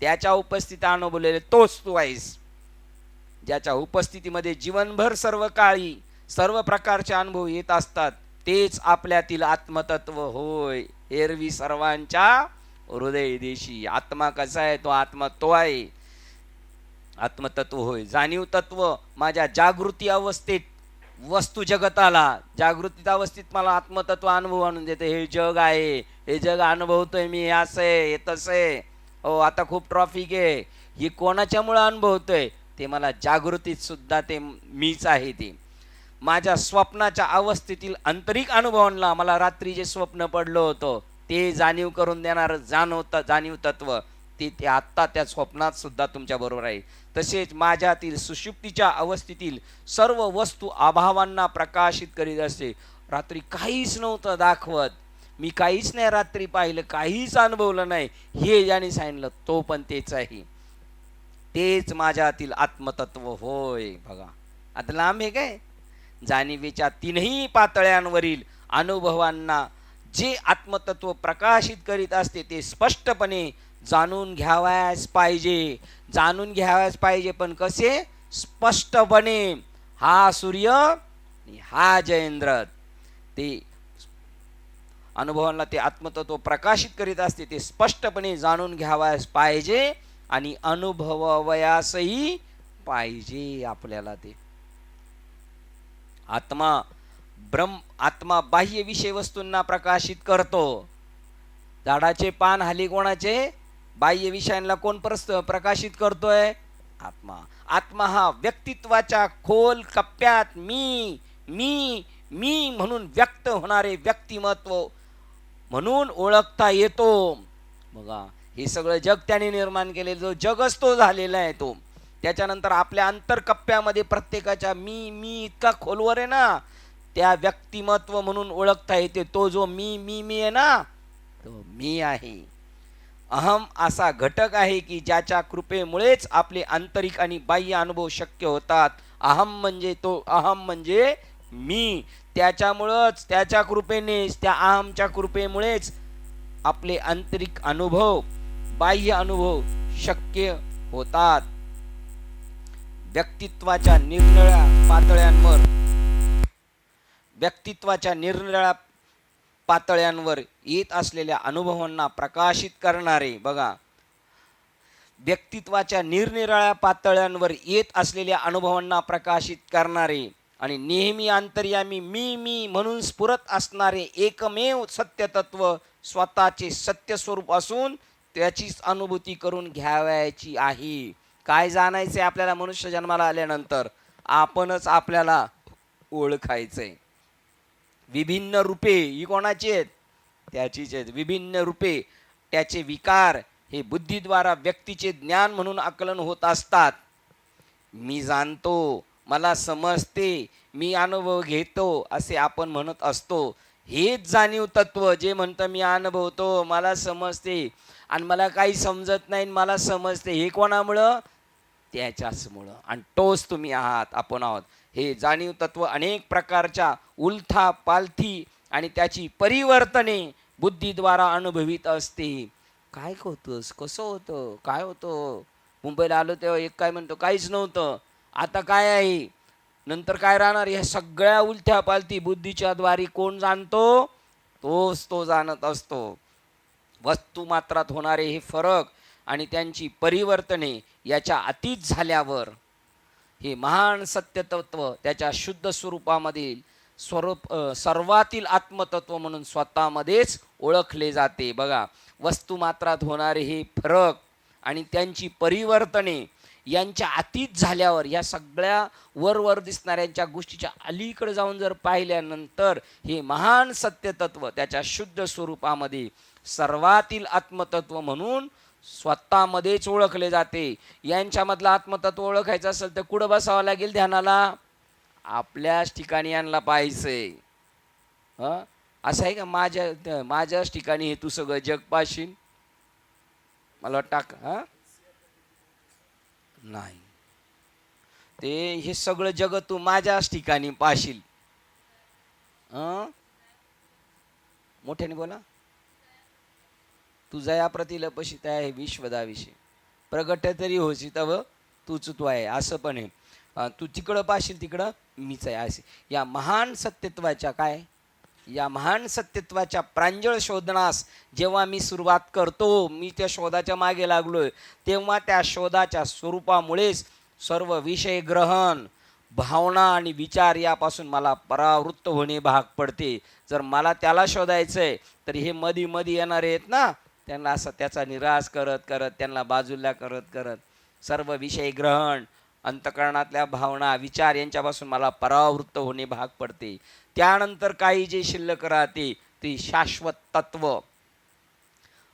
त्याच्या उपस्थितीत अनुभवलेले तोच तू आहेस. ज्याच्या उपस्थितीमध्ये जीवनभर सर्व प्रकारचे अनुभव येत असतात तेच आपल्यातील आत्मतत्व होय. एरवी सर्वांच्या हृदय देशी. आत्मा कसा आहे? तो आत्मा तो आहे, आत्मतत्व होय. जाणीव तत्व माझ्या जागृती अवस्थेत वस्तू जगताला, जागृती अवस्थेत मला आत्मतत्व अनुभव आणून देते. हे जग आहे, हे जग अनुभवतोय मी, हे असं आहे, हे तसं आहे. हो, आता खूप ट्रॉफिक आहे. हे कोणाच्यामुळे अनुभवतोय? ते मला जागृतीत सुद्धा ते मीच आहे. ते माझ्या स्वप्नाच्या अवस्थेतील आंतरिक अनुभवांना, मला रात्री जे स्वप्न पडलं होतं ते जाणीव करून देणार जाणीव तत्व ते आत्ता त्या स्वप्नात सुद्धा तुमच्या बरोबर आहे. तसेच माझ्यातील सुषुप्तीच्या अवस्थेतील सर्व वस्तू अभावांना प्रकाशित करीत असते. रात्री काहीच नव्हतं दाखवत, मी काहीच नाही रात्री पाहिलं, काहीच अनुभवलं नाही, हे ज्याने सांगितलं तो पण तेच आहे. तेच माझ्यातील आत्मतत्व होय. बघा आता लांब आहे काय? जाणीवेच्या तीनही पातळ्यांवरील अनुभवांना जे आत्मतत्व प्रकाशित करीत असते ते स्पष्टपणे जाणून घ्यावयास पाहिजे. जाणून घ्यावयास पाहिजे, पण कसे? स्पष्टपणे. हा सूर्य, हा जयेंद्र, ते अनुभवांना ते आत्मतत्व प्रकाशित करीत असते ते स्पष्टपणे जाणून घ्यावयास पाहिजे आणि अनुभवावयासही पाहिजे आपल्याला. ते आत्मा बाह्य विषय वस्तूंना प्रकाशित करतो. झाडाचे पान हाली कोणाचे? बाह्य विषयांना कोण प्रकाशित करतोय? आत्मा. आत्मा हा व्यक्तित्वाच्या खोल कप्प्यात मी मी मी म्हणून व्यक्त होणारे व्यक्तिमत्व म्हणून ओळखता येतो. बघा, हे सगळं जग त्याने निर्माण केलेलं, जो जगच तो झालेला आहे तो. त्याच्यानंतर आपल्या अंतरकप्प्यामध्ये प्रत्येकाच्या मी मी इतका खोलवर आहे ना, त्या व्यक्तिमत्व म्हणून ओळखता येते. तो जो मी मी मी आहे ना, तो मी आहे. अहम असा घटक आहे की ज्याच्या कृपेमुळेच आपले आंतरिक आणि बाह्य अनुभव शक्य होतात. अहम म्हणजे मी. त्याच्यामुळंच, त्याच्या कृपेनेच, त्या अहमच्या कृपेमुळेच आपले आंतरिक अनुभव, बाह्य अनुभव शक्य होतात. व्यक्तित्वाच्या निरनिराळ्या पातळ्यांवर येत असलेल्या अनुभवांना प्रकाशित करणारे, बघा, व्यक्तित्वाच्या निरनिराळ्या पातळ्यांवर येत असलेल्या अनुभवांना प्रकाशित करणारे आणि नेहमी अंतर्यामी मी मी म्हणून स्फुरत असणारे एकमेव सत्यतत्व स्वतःचे सत्य स्वरूप असून त्याचीच अनुभूती करून घ्यावयाची आहे. काय जाणायचंय आपल्याला मनुष्य जन्माला आल्यानंतर? आपणच आपल्याला ओळखायचंय. विभिन्न रूपे ही कोणाची आहेत? त्याचीच आहेत. विभिन्न रूपे, त्याचे विकार हे बुद्धीद्वारा व्यक्तीचे ज्ञान म्हणून आकलन होत असतात. मी जाणतो, मला समजते, मी अनुभव घेतो असे आपण म्हणत असतो. हेच जाणीव तत्व जे म्हणतं मी अनुभवतो, मला समजते आणि मला काही समजत नाही, मला समजते, हे कोणामुळं? त्याच्याचमुळं. आणि तोच तुम्ही आहात, आपण आहोत. हे जाणीव तत्व अनेक प्रकारच्या उलथा पालथी आणि त्याची परिवर्तने बुद्धीद्वारा अनुभवित असते. काय होतंस, कसं होतं, काय होतं? मुंबईला आलो तेव्हा एक काय म्हणतो, काहीच नव्हतं, आता काय आहे, नंतर काय राहणार? ह्या सगळ्या उलथ्या पालथी बुद्धीच्या द्वारे कोण जाणतो? तोच तो जाणत असतो. वस्तुमात्रात होणारे हे फरक आणि त्यांची परिवर्तने याच्या अतीत झाल्यावर हे महान सत्यतत्व त्याच्या शुद्ध स्वरूपामधील सर्वातील आत्मतत्व म्हणून स्वतःमध्येच ओळखले जाते. बघा, वस्तुमात्रात होणारे हे फरक आणि त्यांची परिवर्तने यांच्या अतीत झाल्यावर या सगळ्या वरवर दिसणाऱ्यांच्या गोष्टीच्या अलीकडे जाऊन जर पाहिल्यानंतर हे महान सत्यतत्व त्याच्या शुद्ध स्वरूपामध्ये सर्वातील आत्मतत्व म्हणून स्वतःमध्येच ओळखले जाते. यांच्यामधलं आत्मतत्व ओळखायचं असेल तर कुठं बसावं लागेल ध्यानाला? आपल्याच ठिकाणी यांना पाहायचंय. असं आहे का माझ्याच ठिकाणी हे तू सगळं जग पाशील? मला टाक नाही, ते हे सगळं जग तू माझ्याच ठिकाणी पाशील. मोठ्याने बोला. तुझा या प्रतिलपशी आहे विश्वदाविषयी प्रगट तरी होशी तव तूच तू आहे. असं पण आहे, तू तिकडं पाशील तिकडं मीच आहे. असे या महान सत्यत्वाच्या या महान सत्यत्वाच्या प्रांजळ शोधनास जेव्हा मी सुरुवात करतो, मी त्या शोधाच्या मागे लागलोय, तेव्हा त्या शोधाच्या स्वरूपामुळेच सर्व विषय ग्रहण, भावना आणि विचार यापासून मला परावृत्त होणे भाग पडते. जर मला त्याला शोधायचंय तर हे मधी मधी येणारे आहेत ना, त्यांना असं त्याचा निराश करत करत, त्यांना बाजूला करत करत सर्व विषय ग्रहण, अंतःकरणातल्या भावना, विचार यांच्यापासून मला परावृत्त होणे भाग पडते. त्यानंतर काही जे शिल्लक राहते ते शाश्वत तत्व,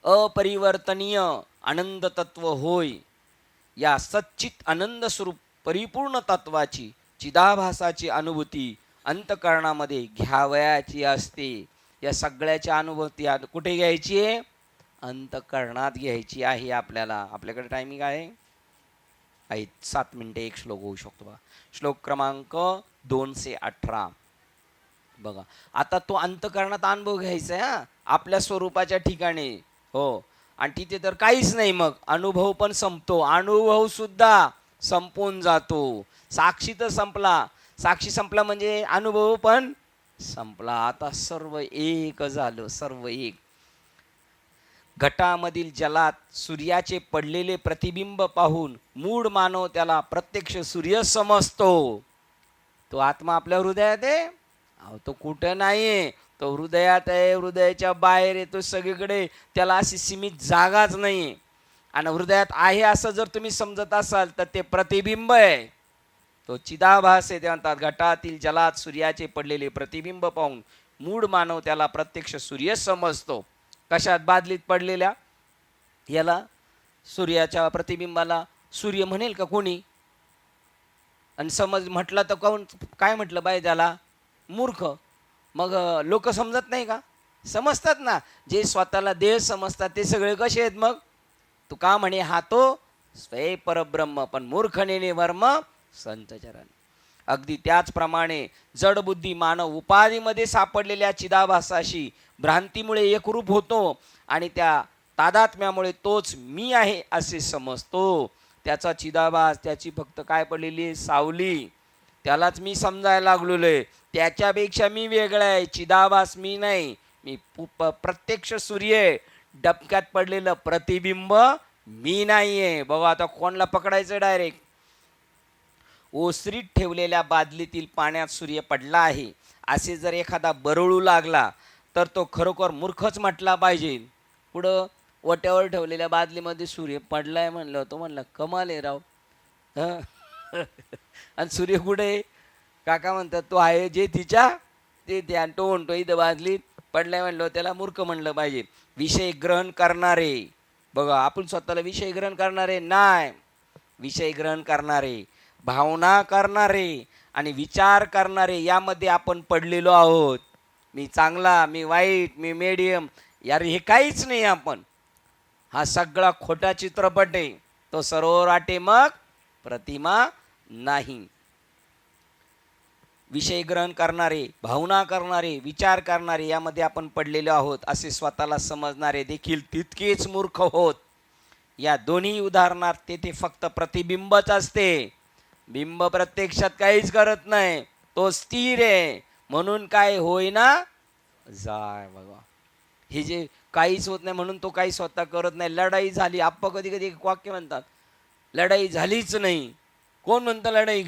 अपरिवर्तनीय आनंद तत्व होय. या सच्चित आनंद स्वरूप परिपूर्ण तत्वाची चिदाभासाची अनुभूती अंतःकरणामध्ये घ्यावयाची असते. या सगळ्याची अनुभूती कुठे घ्यायची आहे? अंतःकरणात घ्यायची आहे आपल्याला. आपल्याकडे टायमिंग आहे 7 मिनिटे एक श्लोक होऊ शकतो बघा. श्लोक क्रमांक 218. बघा, आता तो अंतःकरणात अनुभव घ्यायचा आहे आपल्या स्वरूपाच्या ठिकाणी. हो, आणि तिथे तर काहीच नाही, मग अनुभव पण संपतो, अनुभव सुद्धा संपून जातो. साक्षी तर संपला, साक्षी संपला म्हणजे अनुभव पण संपला. आता सर्व एक झालं, सर्व एक. घटामधील जलात सूर्याचे पडलेले प्रतिबिंब पाहून मूढ मानव त्याला प्रत्यक्ष सूर्य समजतो. तो आत्मा आपल्या हृदयात आहे? तो कुठं नाहीये, तो हृदयात आहे, हृदयाच्या बाहेर आहे, तो सगळीकडे. त्याला अशी सीमित जागाच नाही. आणि हृदयात आहे असं जर तुम्ही समजत असाल तर ते प्रतिबिंब आहे, तो चिदाभास आहे. ते म्हणतात घटातील जलात सूर्याचे पडलेले प्रतिबिंब पाहून मूढ मानव त्याला प्रत्यक्ष सूर्य समजतो. कशात? बादलीत पडलेल्या याला, सूर्याच्या प्रतिबिंबाला सूर्य म्हणेल का कोणी? आणि समज म्हटलं तर कोण काय म्हटलं बाय त्याला? मूर्ख. मग लोक समजत नाही का? समजतात ना. जे स्वतःला देह समजतात ते सगळे कसे आहेत मग? तू का म्हणे हा तो स्वय परब्रह्म, पण मूर्ख नेने वर्म संतचरण. अगदी त्याचप्रमाणे जडबुद्धी मानव उपाधीमध्ये सापडलेल्या चिदाभासाशी भ्रांतीमुळे एकरूप होतो आणि त्या तादात्म्यामुळे तोच मी आहे असे समजतो. त्याचा चिदाभास, त्याची फक्त काय पडलेली सावली, त्यालाच मी समजायला लागलेलो आहे. त्याच्यापेक्षा मी वेगळा आहे, चिदाभास मी नाही. मी प्रत्यक्ष सूर्य, डबक्यात पडलेलं प्रतिबिंब मी नाहीये. बघा आता कोणाला पकडायचं डायरेक्ट? ओसरीत ठेवलेल्या बादलीतील पाण्यात सूर्य पडला आहे असे जर एखादा बरळू लागला तर तो खरोखर मूर्खच म्हटला पाहिजे. पुढं ओट्यावर ठेवलेल्या बादलीमध्ये सूर्य पडलाय म्हणलं होतं, म्हणलं कमाल आहे राव. हं. आणि सूर्य कुठे आहे? काका म्हणतात तो आहे जे तिच्या ते ध्यान, तो म्हणतो इथं बादलीत पडलाय म्हणलं त्याला मूर्ख म्हणलं पाहिजे. विषय ग्रहण करणारे, बघा आपण स्वतःला विषय ग्रहण करणारे नाही, विषय ग्रहण करणारे, भावना करणारे आणि विचार करणारे यामध्ये आपण पडलेलो आहोत. मी चांगला, मी वाईट, मी मीडियम, यार हे काहीच नाही. आपण हा सगळा खोटा चित्रपट आहे. तो सरोवर वाटे मग प्रतिमा नाही. विषय ग्रहण करणारे, भावना करणारे, विचार करणारे यामध्ये आपण पडलेलो आहोत असे स्वतःला समजणारे देखील तितकेच मूर्ख होत. या दोन्ही उदाहरणात तेथे फक्त प्रतिबिंबच असते, बिंब प्रत्यक्षात काहीच करत नाही, तो स्थिर आहे म्हणून काय होईना जाय. बघा हे जे काहीच होत नाही म्हणून तो काही स्वतः करत नाही. लढाई झाली, आप्पा कधी कधी एक वाक्य म्हणतात, लढाई झालीच नाही. कोण म्हणतं लढाई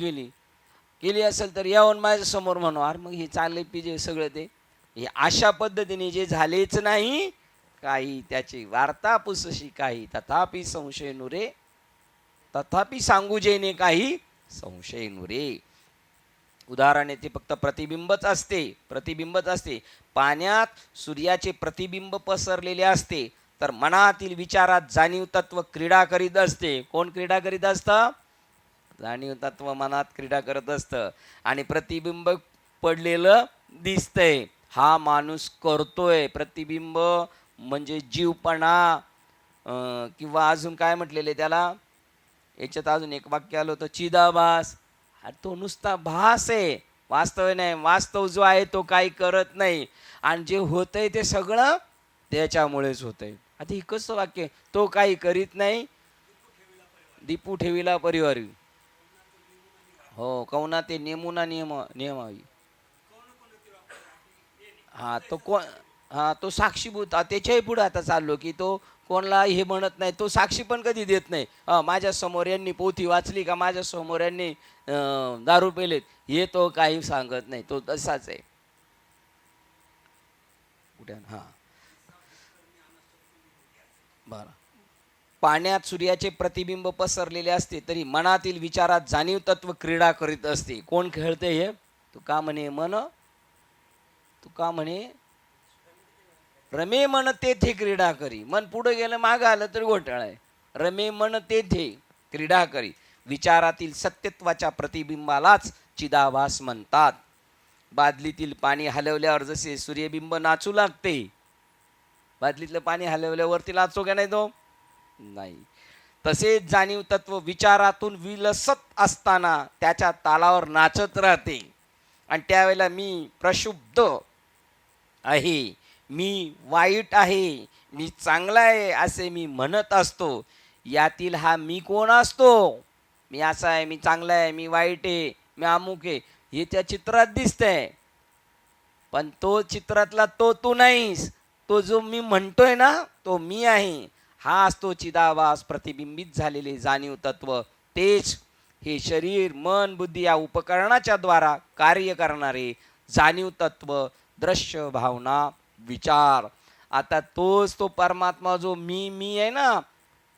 केली असेल तर यावून माझ्यासमोर म्हणू. अरे मग हे चालले पिजे सगळं ते हे अशा पद्धतीने जे झालेच नाही काही त्याची वार्ता पुसशी काही, तथापि संशय नुरे, तथापि सांगू जेने काही संशय नुरे. उदाहरणे ते फक्त प्रतिबिंबच असते, प्रतिबिंबच असते. पाण्यात सूर्याचे प्रतिबिंब पसरलेले असते तर मनातील विचारात जाणीव तत्व क्रीडा करीत असते. कोण क्रीडा करीत असतं? जाणीव तत्व मनात क्रीडा करत असतं आणि प्रतिबिंब पडलेलं दिसतंय. हा माणूस करतोय. प्रतिबिंब म्हणजे जीवपणा, किंवा अजून काय म्हटलेले त्याला, याच्यात अजून एक वाक्य आलं होतं चिदाभास. तो नुसता भास आहे, वास्तव नाही. वास्तव जो आहे तो काही करत नाही आणि जे होतंय ते सगळं त्याच्यामुळेच होतंय. आता हे कसं वाक्य, तो काही करीत नाही, दीपू ठेवीला परिवार. हो, कौना ते नेमुना नियमावी. हा तो कोण, हा तो साक्षीभूत. त्याच्याही पुढे आता चाललो की तो कोणला हे म्हणत नाही, तो साक्षी पण कधी देत नाही. माझ्या समोर यांनी पोथी वाचली का, माझ्या समोर यांनी दारू पेलेत, हे तो काही सांगत नाही. तो तसाच आहे. कुठे हा बरं. पाण्यात सूर्याचे प्रतिबिंब पसरलेले असते तरी मनातील विचारात जाणीव तत्व क्रीडा करीत असते. कोण खेळते हे? तू का म्हणे मन, तू का म्हणे रमे मन तेथे क्रीडा करी. मन पुढे गेलं मागं आलं तरी घोटाळा आहे. रमे मन तेथे क्रीडा करी. विचारातील सत्यत्वाच्या प्रतिबिंबालाच चिदाभास म्हणतात. बादलीतील पाणी हलवल्यावर जसे सूर्यबिंब नाचू लागते, बादलीतलं पाणी हलवल्यावरती नाचतो का नाही तो? नाही. तसेच जाणीव तत्व विचारातून विलसत असताना त्याच्या तालावर नाचत राहते आणि त्यावेळेला मी प्रक्षुब्ध आहे, मी वाईट आहे, मी चांगला आहे असे मी म्हणत असतो. यातील हा मी कोण असतो? मी असा आहे, मी चांगला आहे, मी वाईट आहे, मी अमुक आहे, हे त्या चित्रात दिसतंय. पण तो चित्रातला तो तू नाहीस. तो जो मी म्हणतोय ना तो मी आहे. हा असतो चिदाभास, प्रतिबिंबित झालेले जाणीव तत्व. तेच हे शरीर, मन, बुद्धी या उपकरणाच्या द्वारा कार्य करणारे जाणीव तत्व, दृश्य, भावना, विचार. आता तोच तो परमात्मा जो मी आहे ना,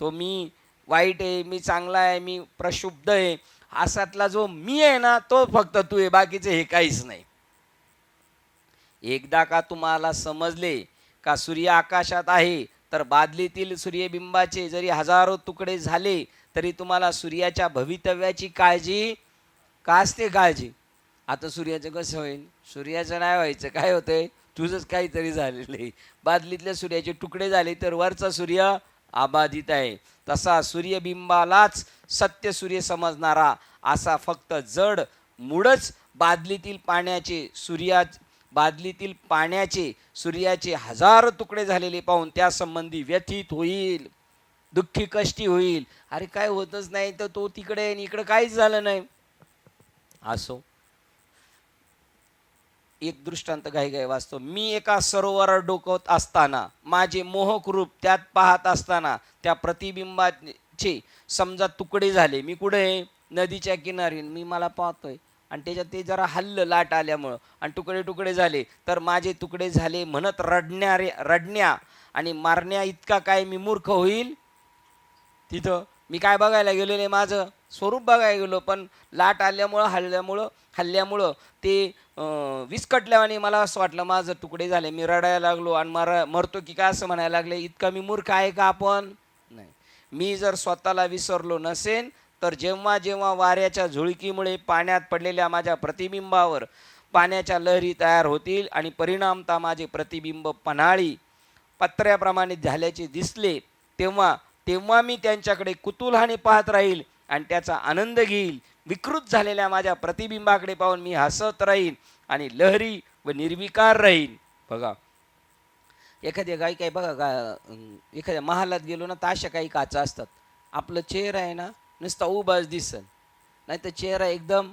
तो मी वाईट आहे, मी चांगला आहे, मी प्रक्षुब्ध आहे, असातला जो मी आहे ना तो फक्त तू आहे, बाकीचे हे काहीच नाही. एकदा का तुम्हाला समजले का सूर्य आकाशात आहे तर बादलीतील सूर्यबिंबाचे जरी हजारो तुकडे झाले तरी तुम्हाला सूर्याच्या भवितव्याची काळजी का असते? काळजी. आता सूर्याचं कसं होईल? सूर्याचं नाही व्हायचं, काय होतंय? तुझंच काहीतरी झालेलं आहे. बादलीतल्या सूर्याचे तुकडे झाले तर वरचा सूर्य अबाधित आहे. तसा सूर्यबिंबालाच सत्य सूर्य समजणारा असा फक्त जड मूळच बादलीतील पाण्याचे सूर्याचे हजार तुकडे झालेले पाहून त्या संबंधी व्यथित होईल, दुःखी कष्टी होईल. अरे काय होतच नाही तर तो तिकडे आणि इकडे काहीच झालं नाही. असो, एक दृष्टांत घाई वाचतो. मी एका सरोवरावर डोकवत असताना माझे मोहक रूप त्यात पाहत असताना त्या प्रतिबिंबाचे समजा तुकडे झाले. मी कुठे? नदीच्या किनारी मी मला पाहतोय आणि त्याच्यात ते जरा हल्लं लाट आल्यामुळं आणि तुकडे तुकडे झाले, तर माझे तुकडे झाले म्हणत रडण्या आणि मारण्या इतका काय मी मूर्ख होईल. तिथं मी काय बघायला गेलेले, माझं स्वरूप बघायला गेलो, पण लाट हल्ल्यामुळं ते विस्कटल्याने मला असं वाटलं माझं तुकडे झाले. मी रडायला लागलो आणि मरतो की काय असं म्हणायला लागले. इतका मी मूर्ख आहे का आपण? नाही. मी जर स्वतःला विसरलो नसेन तर जेव्हा जेव्हा वाऱ्याच्या झुळकीमुळे पाण्यात पडलेल्या माझ्या प्रतिबिंबावर पाण्याच्या लहरी तयार होतील आणि परिणामतः माझे प्रतिबिंब पन्हाळी पत्र्याप्रमाणे झाल्याचे दिसले, तेव्हा तेव्हा मी त्यांच्याकडे कुतूहलाने पाहत राहील आणि त्याचा आनंद घेईल. विकृत झालेल्या माझ्या प्रतिबिंबाकडे पाहून मी हसत राहीन आणि लहरी व निर्विकार राहीन. बघा, एखाद्या गाई काय बघा एखाद्या महालात गेलो ना, तर अशा काही काचा असतात. आपलं चेहरा आहे ना नुसता उभाच दिसल, नाही तर चेहरा एकदम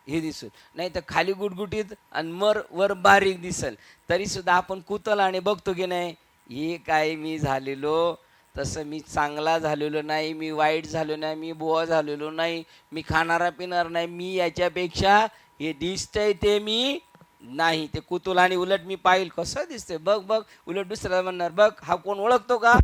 हे दिसल, नाही तर खाली गुटगुटीत आणि वर बारीक दिसल. तरीसुद्धा आपण कुतूहलाने बघतो की नाही, हे काय मी झालेलो, तसं मी चांगला झालेलो नाही, मी वाईट झालो नाही, मी बुवा झालेलो नाही, मी खाणारा पिणार नाही, मी याच्यापेक्षा हे दिसतंय ते मी नाही. ते कुतूहलाने उलट मी पाहिल कसं दिसतंय, बघ बघ, उलट दुसऱ्याला म्हणणार बघ हा कोण, ओळखतो का?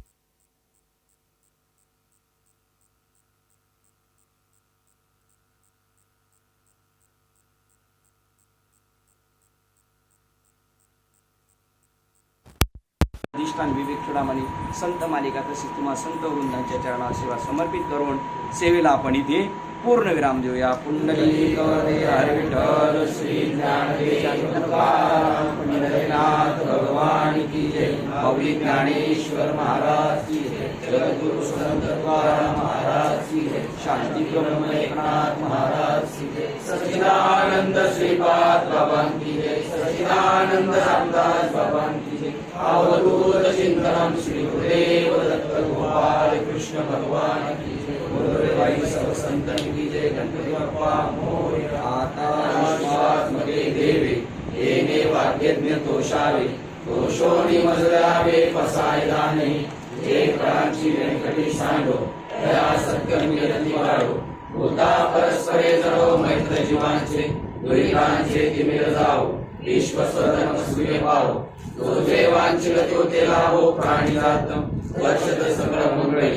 अधिष्ठान विवेक चुडामणी संत मालिका तसेच तुम्हाला संत वृंदांच्या चरणावर सेवा समर्पित करून सेवेला आपण इथे पूर्णविराम देऊया. पुंडलिक हर विठ्ठल श्री ज्ञानेनाथ भगवान की जय. माऊली ज्ञानेश्वर महाराज की जय. जगद्गुरु संत तुकाराम महाराज की जय. शांती ब्रह्म एकनाथ महाराज की जय. सच्चिदानंद श्रीपाद बाबा की जय. सच्चिदानंद रामदास बाबा की जय. अवधूत चिंतन श्री गुरुदेव दत्त गोपाल कृष्ण भगवान की जय. गुरुदेवाई सर्व संतन की जय. गणपती बाप्पा मोरया. आता विश्वात्मके देवे येणे वाग्यज्ञ तोषावे. तोषोनी मजरावे फसायला नाही. एक प्रांची व्यंकटी सांडो दया सत्कर्मी रती वाढो. होता परस्परे जरो मैत्र जीवांचे. दुरितांचे तिमिर जाओ. विश्वस्वधर्म सूर्य पाहो. तो जे वांछिल तो ते लाभो. प्राणी जातम वर्षत सकळ मंगळी.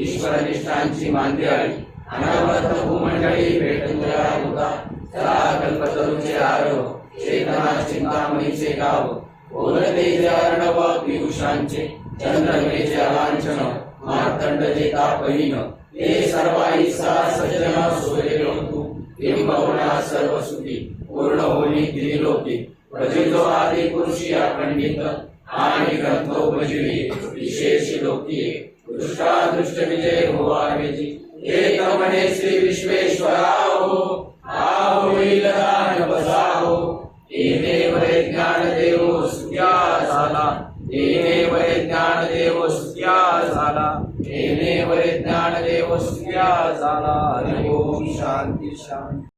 ईश्वर निष्ठांची मांदियाळी. अनवरत भूमंडळी भेटून होता. चला कल्पतरूचे आरव. चेतना चिंतामणीचे गाव. बोलते जे अर्णव पियुषांचे. चंद्रमेचे अलांछन मार्तंड जे तापहीन. ते सर्वाई सज्जन सोयरे तू. बिंबवना सर्व सुखी पूर्ण होई त्रिलोकी. भजितो आदि पुरुषी अखंडित आणि ग्रंथोपजीवी विशेष लोकी. दृष्टादृष्ट विजय होवावेजी. एक म्हणे श्री विश्वेश्वराहो. होईल दान बसाहो. येणे वरे ज्ञान देव सुत्या झाला. येणे वरे ज्ञान देव सुत्या झाला. येणे वरे ज्ञान देव सुत्या झाला. हरि ओम. शांती शांती.